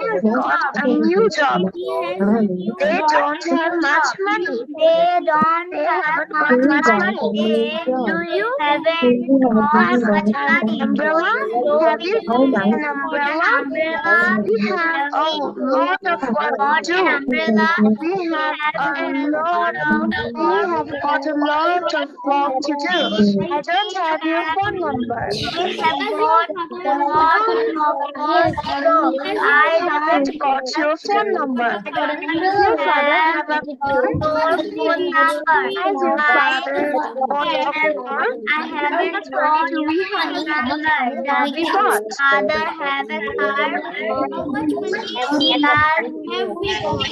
D: has got a new job. They don't have much money. They haven't got much money. Do you haven't got much money? Umbrella? Have you seen an umbrella? We have a lot of work to do. We have got a lot of work to do. I don't have your phone number. We have got a lot of work to do. I haven't got your phone number. Does your father have a phone?
E: Phone number.
D: Has your father got a phone?
E: I haven't
D: How much money do we have? Have we got?
E: Father have a car. How much money have we got?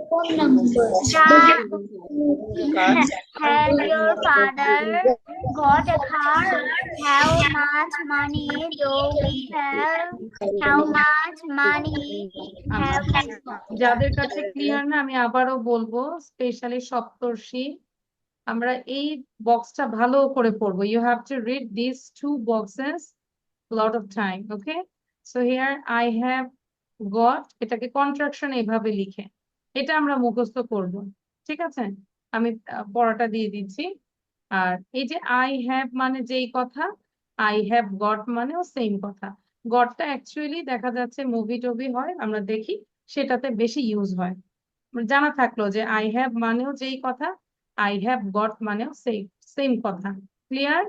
E: Phone number. Has your father got a car? How much money do we have? How much money have we got?
A: যাদের কাছে clear না আমি আবারও বলবো, specially সপ্তর্ষি, আমরা এই বক্সটা ভালো করে পড়বো। You have to read this two boxes lot of time, okay? So here I have got, এটাকে কন্ট্রাকশন এভাবে লিখে এটা আমরা মুখস্থ করব, ঠিক আছে? আমি পড়াটা দিয়ে দিচ্ছি। আর এই যে আই হ্যাভ মানে যেই কথা, আই হ্যাভ গট মানেও সেম কথা। গটটা অ্যাকচুয়ালি দেখা যাচ্ছে মুভি টভি হয়, আমরা দেখি সেটাতে বেশি ইউজ হয়। জানা থাকলো যে আই হ্যাভ মানেও যেই কথা, আই হ্যাভ গট মানেও সেম কথা। ক্লিয়ার?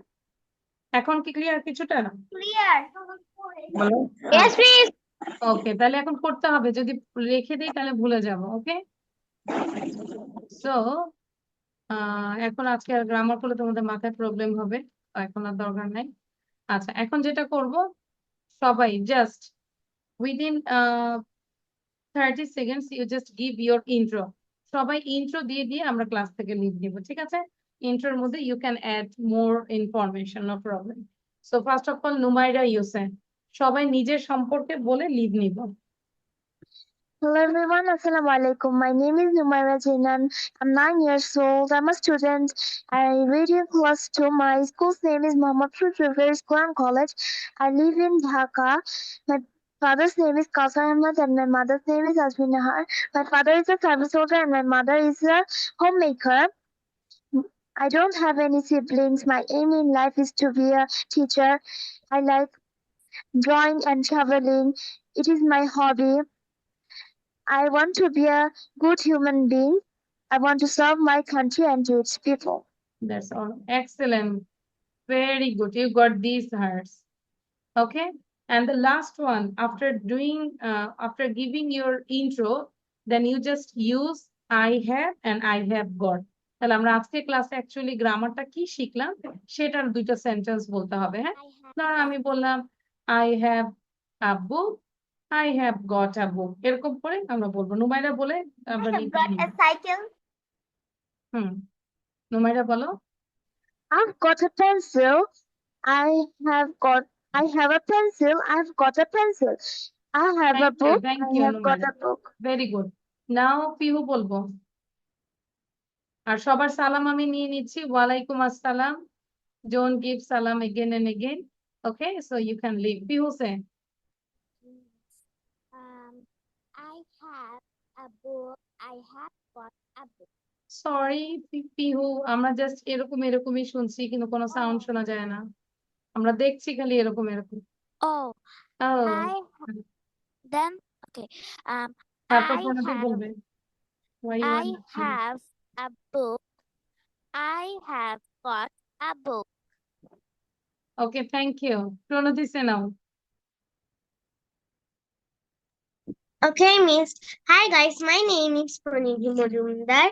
A: এখন কি ক্লিয়ার কিছুটা?
E: Clear.
B: Yes, please.
A: ওকে, তাহলে এখন করতে হবে, যদি রেখে দিই তাহলে ভুলে যাব। ওকে, সো এখন আজকে আর গ্রামার করলে তোমাদের মাথায় প্রবলেম হবে, এখন আর দরকার নাই। আচ্ছা, এখন যেটা করব, সবাই just within 30 seconds you just give your intro. সবাই ইন্ট্রো দিয়ে দিয়ে আমরা ক্লাস থেকে লিভ দিব, ঠিক আছে? ইন্ট্রোর মধ্যে you can add more information, no problem. So first of all Numaira ইউসেন, সবাই নিজের সম্পর্কে বলে লিভ নিব।
D: Hello everyone, Assalamu alaikum. My name is Numaira Jinan. I'm 9 years old. I'm a student. I read in class 2. My school's name is Muhammad Rivers Quran College. I live in Dhaka. My father's name is Kausar Ahmed and my mother's name is Azmin Nahar. My father is a service soldier and my mother is a homemaker. I don't have any siblings. My aim in life is to be a teacher. I like drawing and traveling. It is my hobby. I want to be a good human being. I want to serve my country and to its people.
A: That's all. Excellent. Very good. You got these hearts. Okay. And the last one, after giving your intro, then you just use I have and I have got. তাহলে আমরা আজকে ক্লাসে actually গ্রামারটা কি শিখলাম সেটার দুইটা sentence বলতে হবে। হ্যাঁ, ধরো আমি বললাম I have a book, I have got a book, এরকম করে আমরা বলবো। নুমাইরা বলে আমরা
E: I have got a cycle.
A: নুমাইরা বলো।
D: I've got a pencil. I have a pencil. I've got a pencil. I have a book.
A: Thank
D: I
A: you,
D: have got
A: Numaira.
D: a book.
A: Very good. Now Pihu বলবো। আর সবার সালাম আমি নিয়ে নিচ্ছি। ওয়ালাইকুম আসসালাম। Don't give salam again and again. Okay, so you can leave. Pihu say.
D: I have a book. I have got a book.
A: Sorry Pihu, আমরা just এরকমই শুনছি, কিন্তু কোনো সাউন্ড শোনা যায় না। আমরা দেখছি খালি এরকম।
D: Oh,
A: ও,
D: then okay.
A: তারপর
D: I
A: প্রণতি
D: have
A: বলবে why you are
D: I
A: not reading.
D: have a book. I have got a book.
A: Okay, thank you. Pranati say now.
B: Okay, Miss. Hi, guys. My name is Pranidhi Majumdar.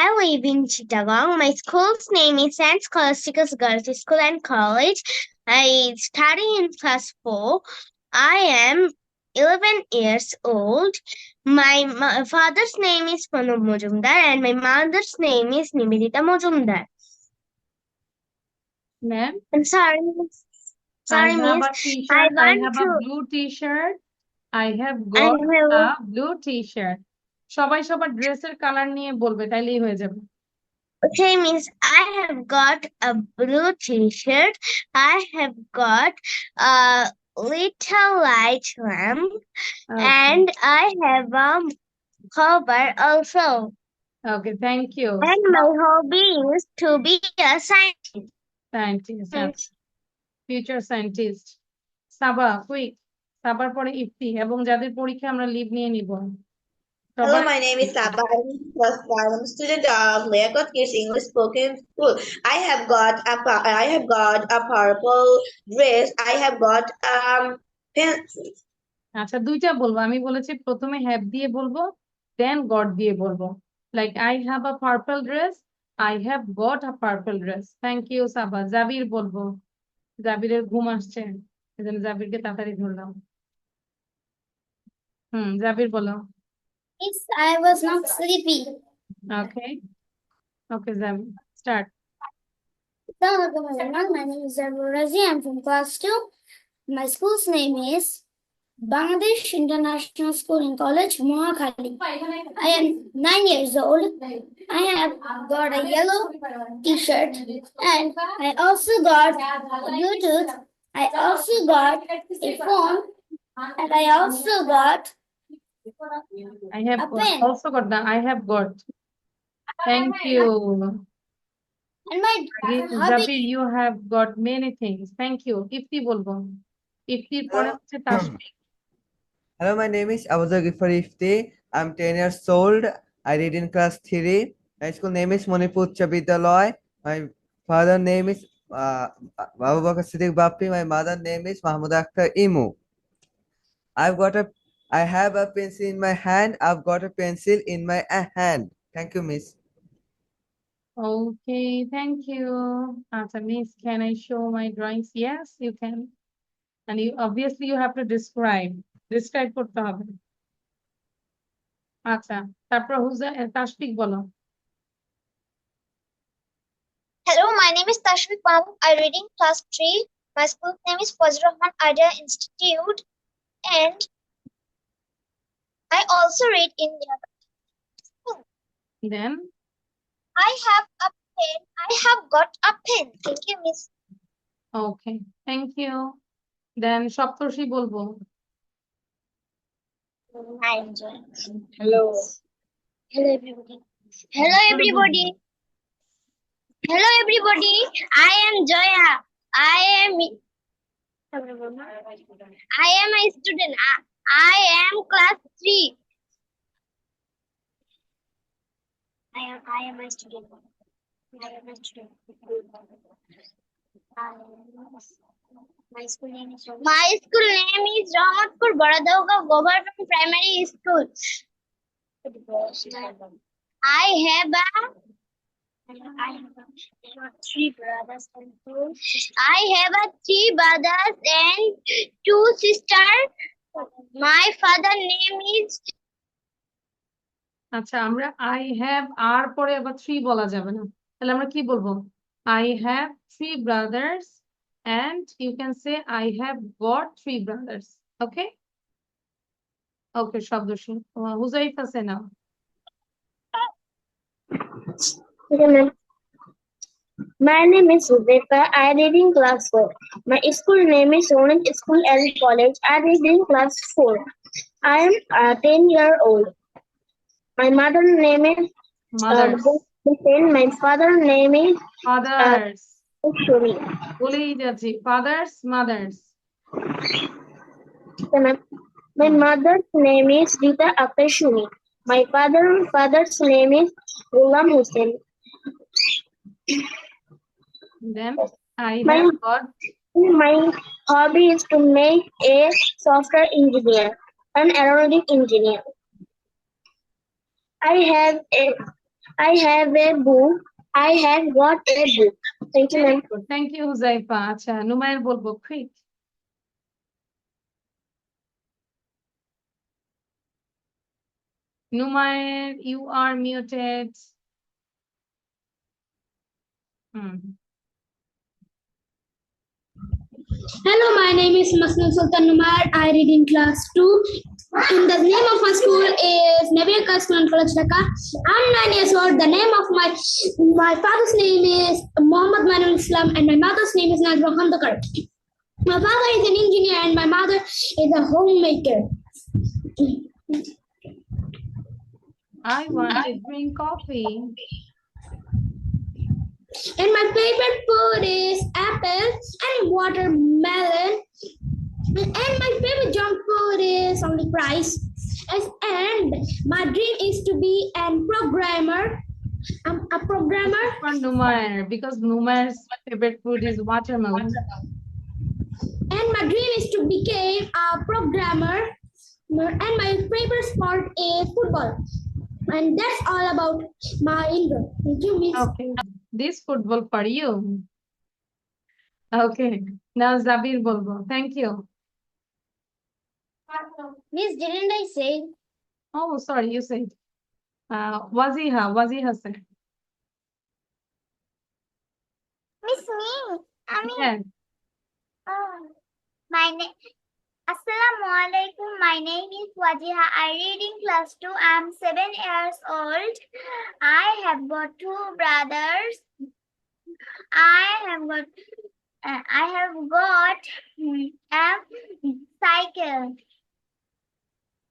B: I live in Chittagong. My school's name is St. Scholastica's Girls School and College. I study in class 4. I am 11 years old. My father's name is Pranab Majumdar and my mother's name is Nivedita Majumdar.
A: Ma'am,
B: I'm sorry, Miss.
A: I
B: Sorry,
A: have
B: Miss.
A: a t-shirt. I
B: want
A: have a
B: to.
A: blue t-shirt. I have
B: I
A: got
B: have.
A: a blue t-shirt. সবাই সবার ড্রেসের colour নিয়ে বলবে, তাইলেই হয়ে যাবে।
B: Okay, Miss. I have got a blue t-shirt. I have got a little light lamp,
A: Okay.
B: and I have a cover also.
A: Okay, thank you.
B: And my hobby is to be a scientist.
A: Scientist,
B: Yes.
A: future scientist. Saba, quick. সাবার পরে ইফতি, এবং যাদের পরীক্ষা আমরা leave নিয়ে নিব।
F: Hello,
A: সবাই
F: my name is Saba. I'm in class 5. I'm a student of Leagot Kids English Spoken School. I have got a purple dress. I have got pencil.
A: আচ্ছা, দুইটা বলবো। আমি বলেছি প্রথমে হ্যাভ দিয়ে বলবো, দেন গট দিয়ে বলবো। Like I have a purple dress, I have got a purple dress. Thank you Saba. Jabir বলবো, জাবিরের ঘুম আসছে, এজন্য জাবিরকে তাড়াতাড়ি ধরলাম। জাবির বলো।
E: Miss, I was not sleepy.
A: Okay okay, Jabir start.
E: Assalamualaikum everyone. My name is Zabur Razi. I'm from class 2. My school's name is Bangladesh International School and College, Mohakhali. I am 9 years old. I have got a yellow t-shirt and I also got a Bluetooth. I also got a phone and I also got
A: I have
E: a pen.
A: also got the I have got. Thank you.
E: And my hobby.
A: Zabir, you have got many things. Thank you. Ifti বলবো। ইফতির পরে হচ্ছে Tasfiq.
C: Hello, my name is Abuzar Gifar Ifti. I'm 10 years old. I read in class 3. My school name is Manipur Ucha Vidyalaya. My father name is Babu Bakar Siddiq Bappi. My mother name is Mahmoud Akhtar Imu. I have a pencil in my hand. I've got a pencil in my hand. Thank you, miss.
A: Okay, thank you. Acha, miss, can I show my drawings? Yes, you can. And you obviously you have to describe করতে হবে। আচ্ছা, তারপর তাসফিক বলো।
G: Hello, my name is Tashvik Mahmood. I read in class 3. My school name is Fazlur Rahman Idea Institute, and I also read in school.
A: Then
G: I have a pen. I have got a pen. Thank you, Miss.
A: okay, thank you. Then সপ্তর্ষি বলবো।
G: I enjoy. Hello. Hello, everybody. Hello, everybody. Hello, everybody. I am Joya. I am a student. I am class 3. I am a student. My school name is Rahmatpur Baradauga Government Primary School. I have three brothers and two sisters. I have 3 brothers and 2 sisters. My father name is.
A: আচ্ছা, আমরা I have আর পরে আবার 3 বলা যাবে না, তাহলে আমরা কি বলবো? I have 3 brothers and you can say I have got 3 brothers. Okay? Okay, শব্দশী। Huzaifa সেনা।
B: My name is Hudaifa. I read in class 4. My school name is Orange School and College. I read in class 4. I am 10 years old. My mother's name is
G: Listen, my father's name is
A: Fathers.
G: Shuri.
A: বলেই যাচ্ছি fathers, mothers.
G: My mother's name is Rita Akhtar Shuri. My father's name is Ghulam Hussain.
A: Then I
G: My-
A: have got
G: My hobby is to make a software engineer, an aeronautic engineer. I have a book. I have got a book. Thank you, ma'am.
A: thank you Huzaifa আচ্ছা নুমায়ের বলবো quick নুমায়ের you are muted
E: Hello, my name is Masnoor Sultan Numar. I read in class 2. And the name of my school is Nebiaka School and College Dhaka. I'm 9 years old. The name of my father's name is Muhammad Manul Islam and my mother's name is Najwa Khandakar. My father is an engineer and my mother is a homemaker.
A: I want to drink coffee
E: And my favorite food is apple and watermelon. And my favorite junk food is only fries. And my dream is to be a programmer. I'm a programmer.
A: for Numair because Numair's favorite food is watermelon.
E: And my dream is to become a programmer. And my favorite sport is football. And that's all about my intro. Thank you, Miss.
A: Okay, this football for you. Okay, now Zabir bolbo. Thank you.
E: Miss, didn't I say?
A: Oh, sorry, you said. Waziha said.
D: Miss me.
A: Yeah.
D: My name. Assalamualaikum. My name is Wajiha. I read in class 2. I'm 7 years old. I have got 2 brothers. I have got a cycle.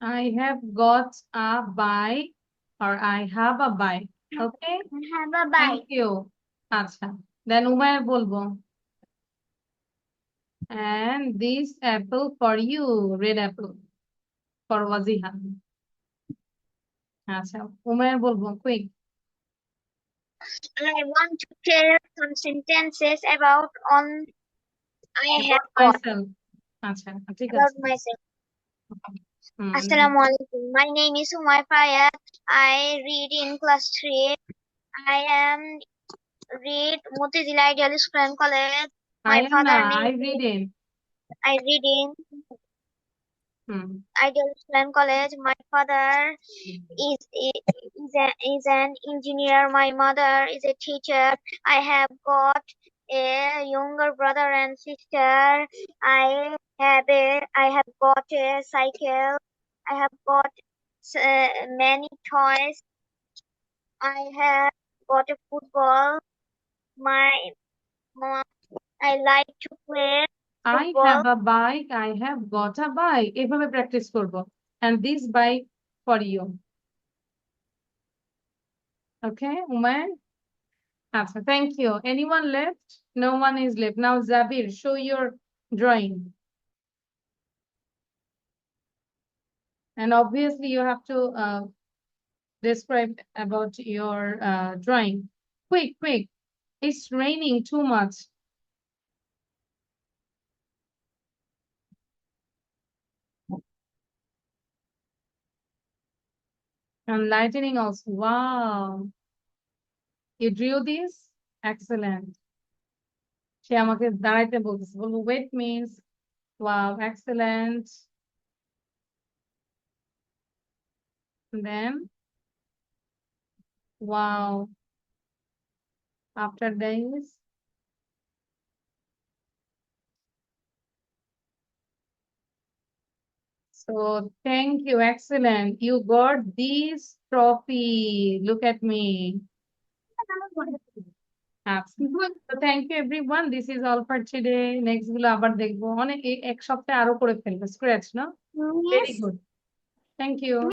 A: I have got a bike or I have a bike. Okay.
D: I have a bike.
A: Thank you. Acha. Then Umair bolbo. And this apple for you, red apple for Waziha. Acha. Umair bolbo, quick.
G: I want to tell some sentences about I have got
A: Myself. Acha. ঠিক
G: about
A: আছে।
G: myself.
A: Hmm,
G: Assalamualaikum. My name is Umar Fayad. I read in class 3. I am read Motizila Ideal School and College. My
A: I am
G: father
A: na, I
G: name
A: read in.
G: I read in
A: Hmm.
G: Ideal School and College. My father is an engineer. My mother is a teacher. I have got a younger brother and sister. I have got a cycle. I have got many toys. I have got a football. I like to play
A: I
G: football.
A: have a bike. I have got a bike. এভাবে practice করবো. And this bike for you. Okay, Umar? Acha, thank you. Anyone left? No one is left. Now, Zabir, show your drawing. And obviously, you have to describe about your drawing. Quick, quick. It's raining too much. And lightning also. Wow. You drew this? Excellent. সে আমাকে দাঁড়াইতে বলতেছে বলবো wait means wow, excellent. And then wow. After this, so thank you, excellent. You got this trophy. Look at me. Absolutely. So thank you everyone. This is all for today. Next গুলো আবার দেখবো অনেক এক সপ্তাহে আরো করে ফেলবো scratch, no? Very good. Thank you.